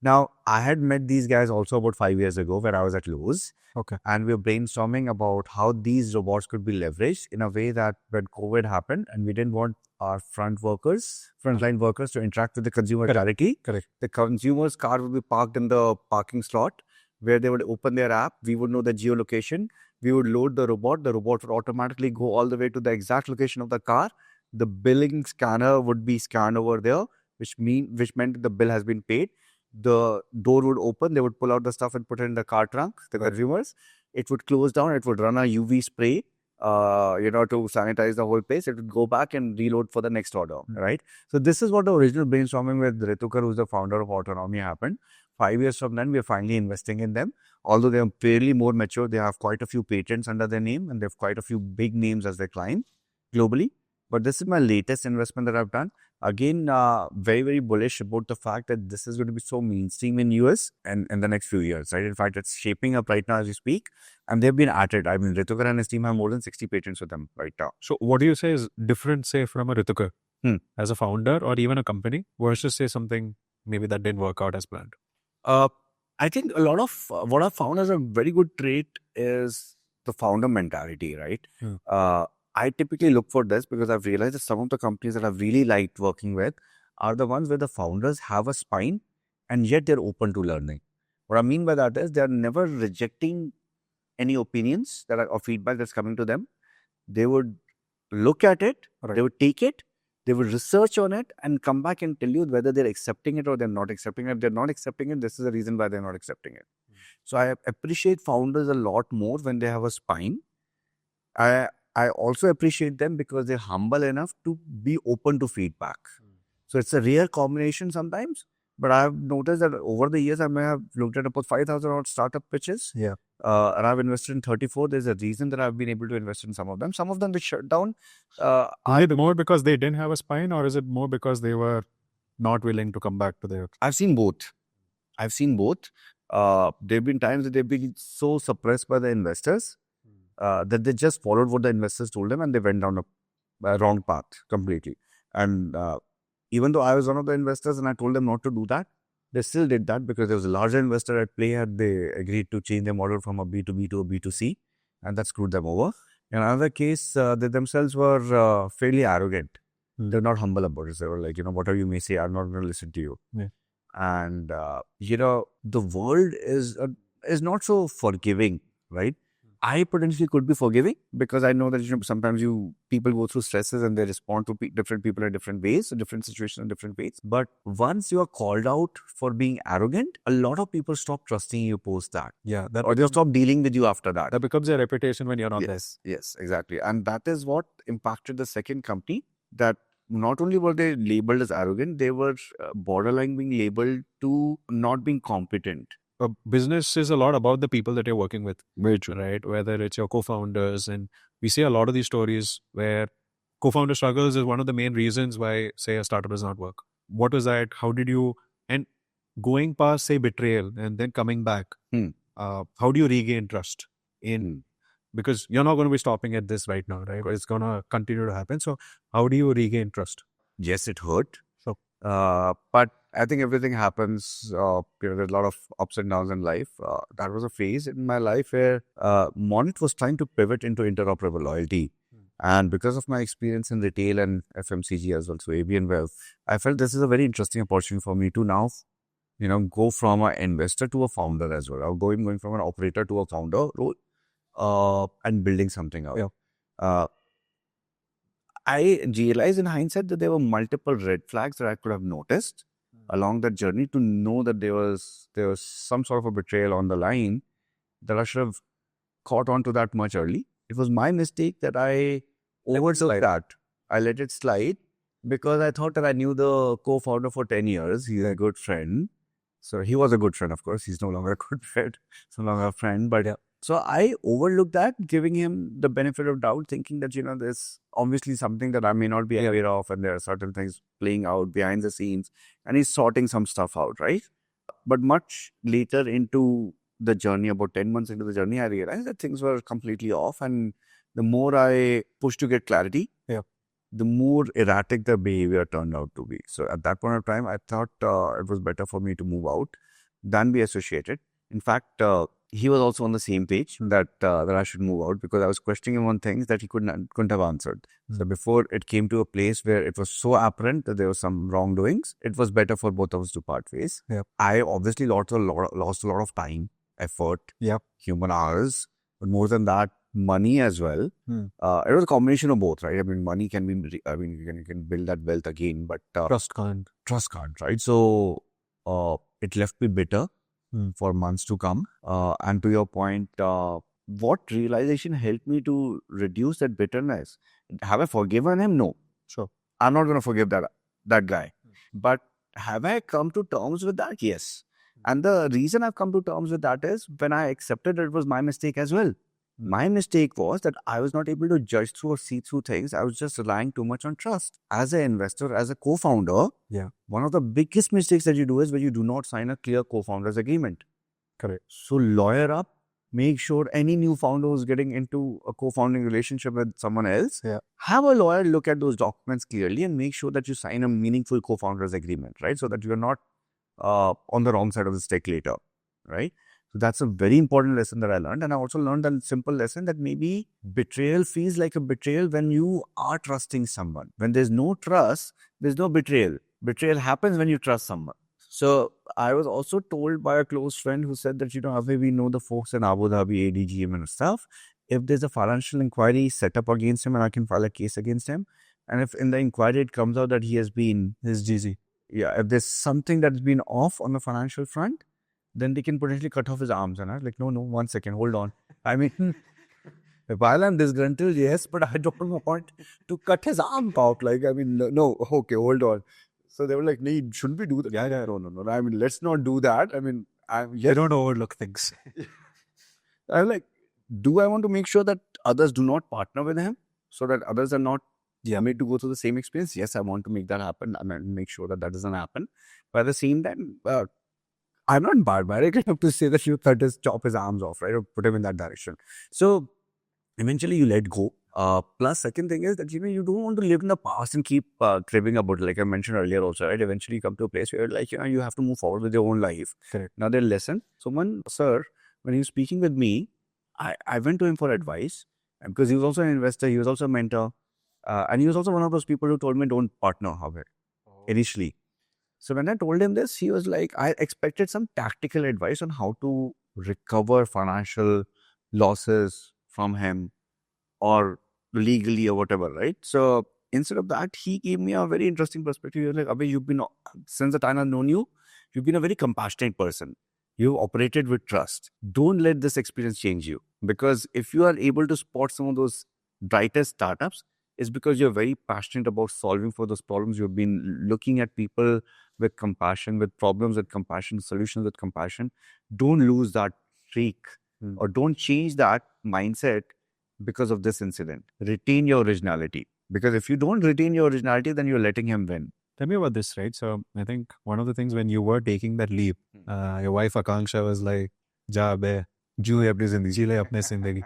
Now, I had met these guys also about 5 years ago where I was at Lowe's. Okay. And we were brainstorming about how these robots could be leveraged in a way that when COVID happened and we didn't want our frontline workers to interact with the consumer directly. Correct. The consumer's car would be parked in the parking slot where they would open their app. We would know the geolocation. We would load the robot. The robot would automatically go all the way to the exact location of the car. The billing scanner would be scanned over there, which meant that the bill has been paid. The door would open, they would pull out the stuff and put it in the car trunk, the consumers. It would close down, it would run a UV spray, to sanitize the whole place. It would go back and reload for the next order, right? So this is what the original brainstorming with Ritukar, who's the founder of Autonomy, happened. 5 years from then, we are finally investing in them. Although they are fairly more mature, they have quite a few patents under their name and they have quite a few big names as their client globally. But this is my latest investment that I've done. Again, very, very bullish about the fact that this is going to be so mainstream in US and in the next few years, right? In fact, it's shaping up right now as we speak. And they've been at it. I mean, Ritukar and his team have more than 60 patents with them right now. So what do you say is different, say, from a Ritukar as a founder or even a company versus, say, something maybe that didn't work out as planned? I think a lot of what I've found as a very good trait is the founder mentality, right? I typically look for this because I've realized that some of the companies that I've really liked working with are the ones where the founders have a spine and yet they're open to learning. What I mean by that is they're never rejecting any opinions that are or feedback that's coming to them. They would look at it, they would take it, they would research on it and come back and tell you whether they're accepting it or they're not accepting it. If they're not accepting it, this is the reason why they're not accepting it. So I appreciate founders a lot more when they have a spine. I also appreciate them because they're humble enough to be open to feedback. So it's a rare combination sometimes, but I've noticed that over the years, I may have looked at about 5,000 odd startup pitches. Yeah. And I've invested in 34. There's a reason that I've been able to invest in some of them. Some of them they shut down. Is it more because they didn't have a spine or is it more because they were not willing to come back to their... I've seen both. There have been times that they've been so suppressed by the investors that they just followed what the investors told them and they went down a wrong path completely. And even though I was one of the investors and I told them not to do that, they still did that because there was a larger investor at play and they agreed to change their model from a B2B to a B2C and that screwed them over. In another case, they themselves were fairly arrogant. They're not humble about it. They were like, whatever you may say, I'm not going to listen to you. Yeah. And, the world is not so forgiving, right? I potentially could be forgiving because I know that sometimes people go through stresses and they respond to different people in different ways, different situations in different ways. But once you are called out for being arrogant, a lot of people stop trusting you post that. Yeah. Or they'll stop dealing with you after that. That becomes a reputation when you're not there. Yes, exactly. And that is what impacted the second company, that not only were they labeled as arrogant, they were borderline being labeled to not being competent. Business is a lot about the people that you're working with. Very true. Right? Whether it's your co-founders, and we see a lot of these stories where co-founder struggles is one of the main reasons why, say, a startup does not work. What was that? How did you, and going past, say, betrayal and then coming back, how do you regain trust in, because you're not going to be stopping at this right now, right? It's going to continue to happen. So how do you regain trust? Yes, it hurt. So, but I think everything happens, there's a lot of ups and downs in life. That was a phase in my life where Monit was trying to pivot into interoperable loyalty. And because of my experience in retail and FMCG as well, so AB InBev, I felt this is a very interesting opportunity for me to now, go from an investor to a founder as well. I'm going from an operator to a founder role and building something out. Yeah. I realized in hindsight that there were multiple red flags that I could have noticed along that journey to know that there was some sort of a betrayal on the line that I should have caught on to that much early. It was my mistake that I overlooked that. I let it slide because I thought that I knew the co-founder for 10 years. He's a good friend. So he was a good friend, of course. He's no longer a good friend. He's no longer a friend. But so I overlooked that, giving him the benefit of doubt, thinking that, there's obviously something that I may not be aware of, and there are certain things playing out behind the scenes, and he's sorting some stuff out, right? But much later into the journey, about 10 months into the journey, I realized that things were completely off. And the more I pushed to get clarity, the more erratic the behavior turned out to be. So at that point of time, I thought it was better for me to move out than be associated. In fact, he was also on the same page that I should move out, because I was questioning him on things that he couldn't have answered. So before it came to a place where it was so apparent that there was some wrongdoings, it was better for both of us to part ways. I obviously lost a lot of time, effort, human hours, but more than that, money as well. It was a combination of both, right? I mean, money can be, you can build that wealth again, but Trust can't, right? So it left me bitter for months to come. And to your point, what realization helped me to reduce that bitterness? Have I forgiven him? No. Sure. I'm not going to forgive that guy. But have I come to terms with that? Yes. And the reason I've come to terms with that is when I accepted that it was my mistake as well. My mistake was that I was not able to judge through or see through things. I was just relying too much on trust. As an investor, as a co-founder, one of the biggest mistakes that you do is when you do not sign a clear co-founders agreement. Correct. So lawyer up, make sure any new founder who's getting into a co-founding relationship with someone else, have a lawyer look at those documents clearly and make sure that you sign a meaningful co-founders agreement, right? So that you're not on the wrong side of the stick later, right? So that's a very important lesson that I learned. And I also learned a simple lesson that maybe betrayal feels like a betrayal when you are trusting someone. When there's no trust, there's no betrayal. Betrayal happens when you trust someone. So I was also told by a close friend who said that, Abhay, we know the folks in Abu Dhabi, ADGM and stuff. If there's a financial inquiry set up against him, and I can file a case against him. And if in the inquiry it comes out that he has been his GC. If there's something that's been off on the financial front, then they can potentially cut off his arms. And I was like, no, 1 second, hold on. I mean, while I'm disgruntled, yes, but I don't want to cut his arm out. Like, I mean, no, okay, hold on. So they were like, no, shouldn't we do that? No. I mean, let's not do that. I mean, you don't overlook things. I'm like, do I want to make sure that others do not partner with him so that others are not made to go through the same experience? Yes, I want to make that happen. I mean, make sure that doesn't happen. But at the same time, I'm not barbaric enough to say that you chop his arms off, right? Or put him in that direction. So eventually you let go. Plus, second thing is that, you don't want to live in the past and keep cribbing about it. Like I mentioned earlier also, right? Eventually you come to a place where like, you have to move forward with your own life. Correct. Another lesson. So when he was speaking with me, I went to him for advice because he was also an investor. He was also a mentor. And he was also one of those people who told me, don't partner, Abhay, initially. So when I told him this, he was like, I expected some tactical advice on how to recover financial losses from him or legally or whatever, right? So instead of that, he gave me a very interesting perspective. He was like, Abhay, since the time I've known you, you've been a very compassionate person. You've operated with trust. Don't let this experience change you. Because if you are able to spot some of those brightest startups, it's because you're very passionate about solving for those problems. You've been looking at people with compassion, with problems with compassion, solutions with compassion. Don't lose that streak or don't change that mindset because of this incident. Retain your originality. Because if you don't retain your originality, then you're letting him win. Tell me about this, right? So I think one of the things when you were taking that leap, your wife Akanksha was like, "Ja be, ju apni zindagi, ji le apne zindagi."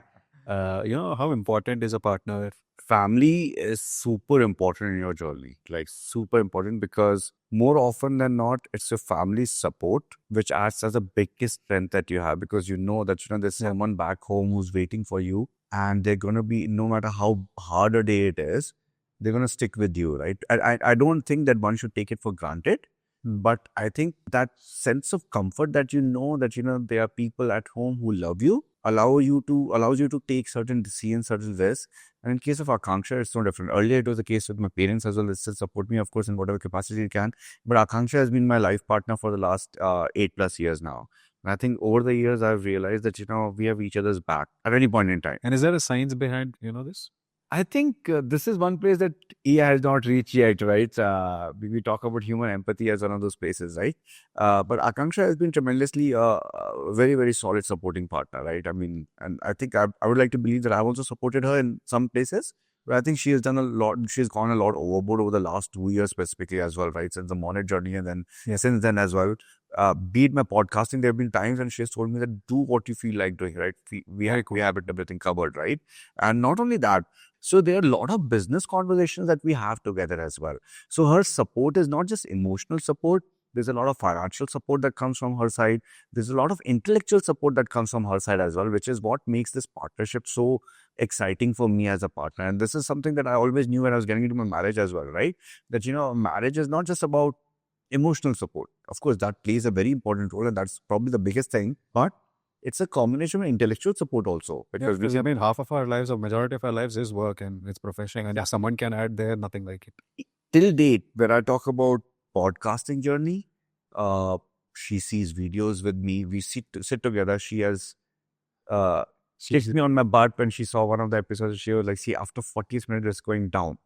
How important is a partner? Family is super important in your journey, like super important, because more often than not, it's your family's support which acts as the biggest strength that you have, because you know that there's someone back home who's waiting for you, and they're going to be, no matter how hard a day it is, they're going to stick with you, right? I don't think that one should take it for granted, but I think that sense of comfort that that there are people at home who love you, allows you to take certain decisions, certain risks. And in case of Akanksha, it's no different. Earlier, it was the case with my parents as well. They still support me, of course, in whatever capacity they can. But Akanksha has been my life partner for the last 8+ years now. And I think over the years, I've realized that, we have each other's back at any point in time. And is there a science behind, this? I think this is one place that AI has not reached yet, right? We talk about human empathy as one of those places, right? But Akanksha has been tremendously very, very solid supporting partner, right? I mean, and I think I would like to believe that I've also supported her in some places, but I think she has done a lot. She's gone a lot overboard over the last 2 years specifically as well, right? Since the Monet journey and then since then as well. Be it my podcasting, there have been times when she has told me that do what you feel like doing, right? We have everything covered, right? And not only that, so there are a lot of business conversations that we have together as well. So her support is not just emotional support. There's a lot of financial support that comes from her side. There's a lot of intellectual support that comes from her side as well, which is what makes this partnership so exciting for me as a partner. And this is something that I always knew when I was getting into my marriage as well, right? That, marriage is not just about emotional support. Of course, that plays a very important role, and that's probably the biggest thing. But it's a combination of intellectual support also. Because half of our lives or majority of our lives is work and it's profession. And someone can add there, nothing like it. Till date, when I talk about podcasting journey, she sees videos with me. We sit together. She has kicked me on my butt when she saw one of the episodes. She was like, see, after 40 minutes, it's going down.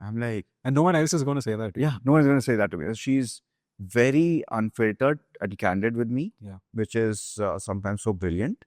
I'm like... And no one else is going to say that. Yeah, no one's going to say that to me. She's very unfiltered and candid with me, which is sometimes so brilliant.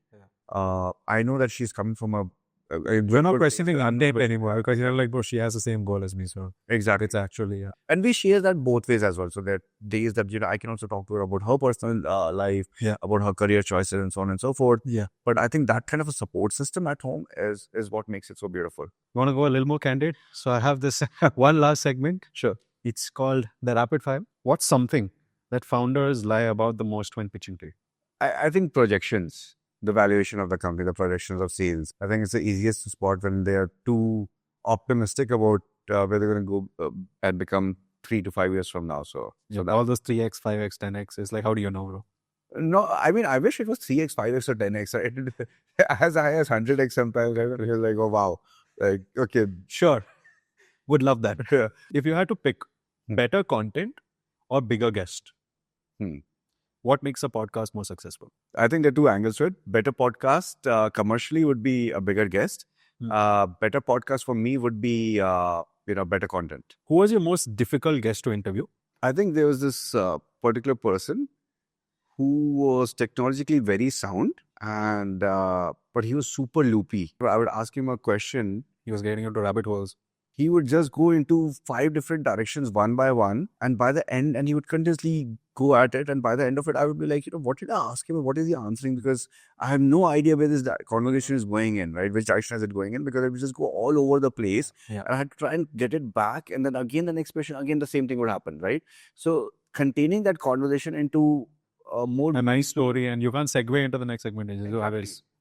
I know that she's coming from a we're not questioning untape anymore because bro, she has the same goal as me. So exactly, it's actually and we share that both ways as well. So there are days that I can also talk to her about her personal life, about her career choices and so on and so forth. But I think that kind of a support system at home is what makes it so beautiful. You want to go a little more candid? So I have this one last segment. Sure. It's called the rapid fire. What's something that founders lie about the most when pitching to you? I think projections. The valuation of the company, the projections of sales. I think it's the easiest to spot when they are too optimistic about where they're going to go and become 3 to 5 years from now. So all those 3x, 5x, 10x is like, how do you know, bro? No, I mean, I wish it was 3x, 5x or 10x. As high as 100x sometimes. I feel like, oh, wow. Like, okay. Sure. Would love that. If you had to pick better content or bigger guest, what makes a podcast more successful? I think there are two angles to it. Better podcast commercially would be a bigger guest. Better podcast for me would be, better content. Who was your most difficult guest to interview? I think there was this particular person who was technologically very sound, and but he was super loopy. I would ask him a question. He was getting into rabbit holes. He would just go into 5 different directions one by one, and by the end, and he would continuously go at it, and by the end of it, I would be like, what did I ask him? What is he answering? Because I have no idea where this conversation is going in, right? Which direction is it going in? Because it would just go all over the place, and I had to try and get it back, and then again, the next question, again, the same thing would happen, right? So containing that conversation into a nice story, and you can't segue into the next segment.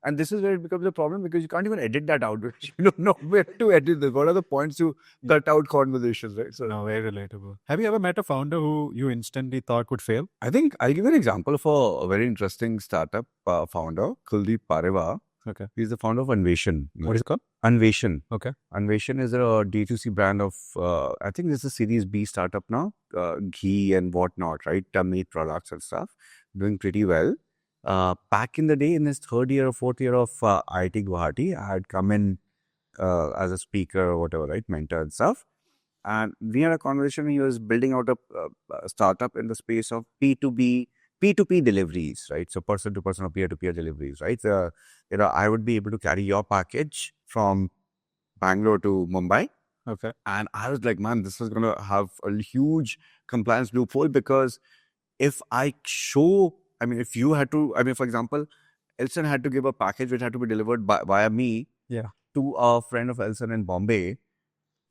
And this is where it becomes a problem because you can't even edit that out. You don't know where to edit this. What are the points to cut out conversations, right? So, no, very relatable. Have you ever met a founder who you instantly thought would fail? I think I'll give you an example of a very interesting startup founder, Kuldeep Pareva. Okay. He's the founder of Anveshan. What is it called? Anveshan. Okay. Anveshan is a D2C brand of, I think this is a Series B startup now, ghee and whatnot, right? Meat products and stuff. Doing pretty well. Back in the day, in his 3rd year or 4th year of IIT Guwahati, I had come in as a speaker or whatever, right? Mentor and stuff. And we had a conversation. He was building out a startup in the space of P2B, P2P deliveries, right? So person to person or peer to peer deliveries, right? I would be able to carry your package from Bangalore to Mumbai. Okay. And I was like, man, this is going to have a huge compliance loophole because if if you had to, for example, Elson had to give a package which had to be delivered via me to a friend of Elson in Bombay.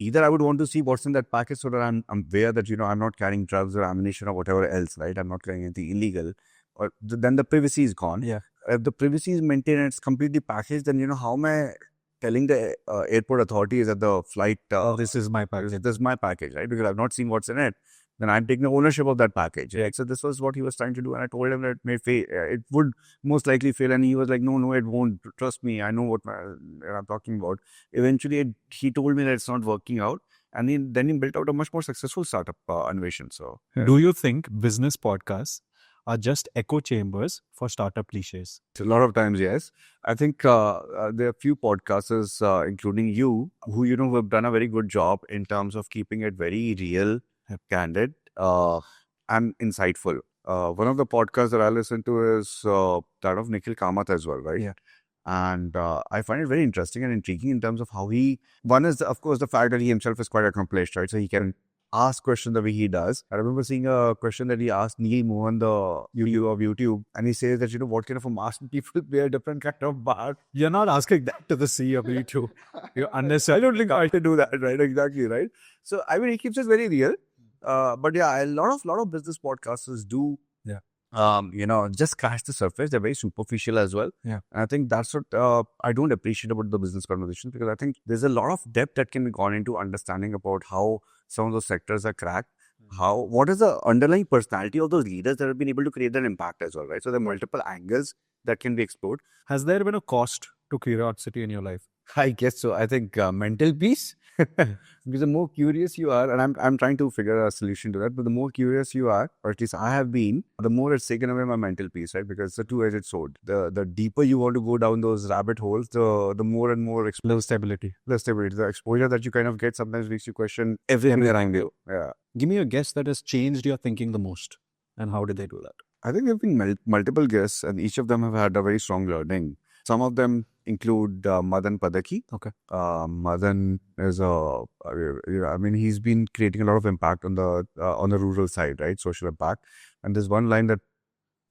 Either I would want to see what's in that package so that I'm aware that, I'm not carrying drugs or ammunition or whatever else, right? I'm not carrying anything illegal. Or then the privacy is gone. Yeah. If the privacy is maintained and it's completely packaged, then, how am I telling the airport authorities at the flight, this is my package. This is my package, right? Because I've not seen what's in it. Then I'm taking ownership of that package. Right? So this was what he was trying to do. And I told him that it would most likely fail. And he was like, no, it won't. Trust me. I know what I'm talking about. Eventually, he told me that it's not working out. And then he built out a much more successful startup, Anveshan. So, Do you think business podcasts are just echo chambers for startup cliches? A lot of times, yes. I think there are a few podcasters, including you, who have done a very good job in terms of keeping it very real, candid, and insightful. One of the podcasts that I listen to is that of Nikhil Kamath as well, right? Yeah. And I find it very interesting and intriguing in terms of how one is, of course, the fact that he himself is quite accomplished, right? So he can ask questions the way he does. I remember seeing a question that he asked Neil Mohan, the CEO of YouTube, and he says that, what kind of a mask people wear different kind of mask. You're not asking that to the CEO of YouTube. You're unnecessary. I don't think I should do that, right? Exactly, right? So, I mean, he keeps it very real. But yeah, a lot of business podcasters do, just scratch the surface. They're very superficial as well. Yeah. And I think that's what I don't appreciate about the business conversations, because I think there's a lot of depth that can be gone into understanding about how some of those sectors are cracked. What is the underlying personality of those leaders that have been able to create that impact as well, right? So there are multiple angles that can be explored. Has there been a cost to curiosity in your life? I guess so. I think mental peace. Because the more curious you are, and I'm trying to figure a solution to that, but the more curious you are, or at least I have been, the more it's taken away my mental peace, right? Because it's a two-edged sword. The deeper you want to go down those rabbit holes, the more and more Low stability. the stability, the exposure that you kind of get sometimes makes you question everything around you. Yeah. Give me a guess that has changed your thinking the most. And how did they do that? I think there have been multiple guests, and each of them have had a very strong learning. Some of them include Madan Padaki. Okay. Madan is he's been creating a lot of impact on the rural side, right? Social impact. And there's one line that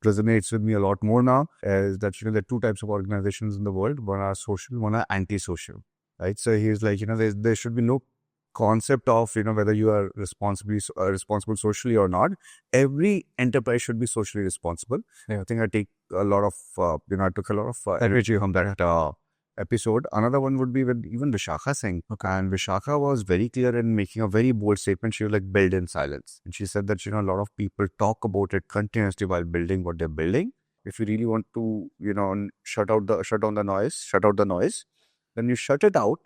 resonates with me a lot more now, is that, there are two types of organizations in the world. One are social, one are anti-social, right? So he's like, there should be no concept of, whether you are responsible socially or not. Every enterprise should be socially responsible. Yeah. I think I take a lot of, I took a lot of energy from that episode. Another one would be with even Vishakha Singh. Okay. And Vishakha was very clear in making a very bold statement. She was like, build in silence. And she said that, a lot of people talk about it continuously while building what they're building. If you really want to, shut out the noise, then you shut it out,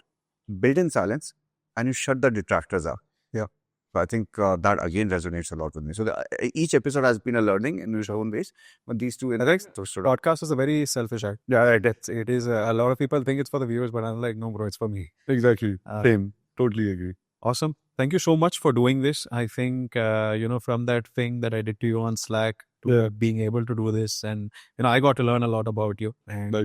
build in silence, and you shut the detractors out. Yeah. So I think that again resonates a lot with me. So each episode has been a learning in its own ways. But these two, podcast is a very selfish act. Yeah, It is. A lot of people think it's for the viewers, but I'm like, no, bro, it's for me. Exactly. Same. Totally agree. Awesome. Thank you so much for doing this. I think, from that thing that I did to you on Slack to being able to do this, and, I got to learn a lot about you. And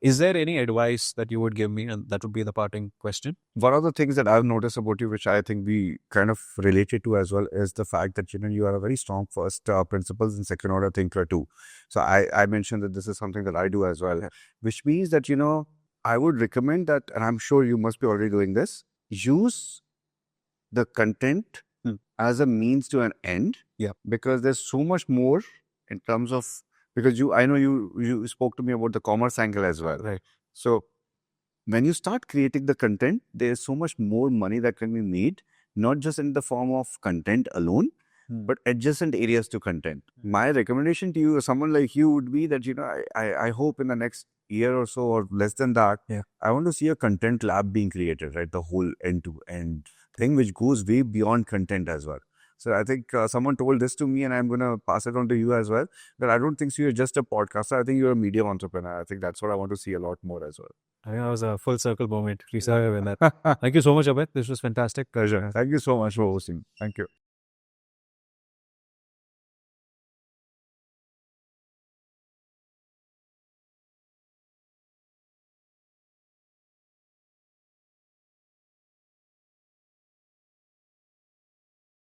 is there any advice that you would give me? And that would be the parting question. One of the things that I've noticed about you, which I think we kind of related to as well, is the fact that, you are a very strong first principles and second order thinker too. So I mentioned that this is something that I do as well, which means that, I would recommend that, and I'm sure you must be already doing this, use the content as a means to an end. Yeah. Because there's so much more in terms of, because I know you spoke to me about the commerce angle as well. Right. So when you start creating the content, there's so much more money that can be made, not just in the form of content alone, but adjacent areas to content. My recommendation to you, someone like you, would be that, I hope in the next year or so or less than that, I want to see a content lab being created, right? The whole end-to-end thing, which goes way beyond content as well. So I think someone told this to me, and I'm going to pass it on to you as well, that I don't think you're just a podcaster. I think you're a media entrepreneur. I think that's what I want to see a lot more as well. I think that was a full circle moment. Please have that. Thank you so much, Abhay. This was fantastic. Pleasure. Thank you so much for hosting. Thank you.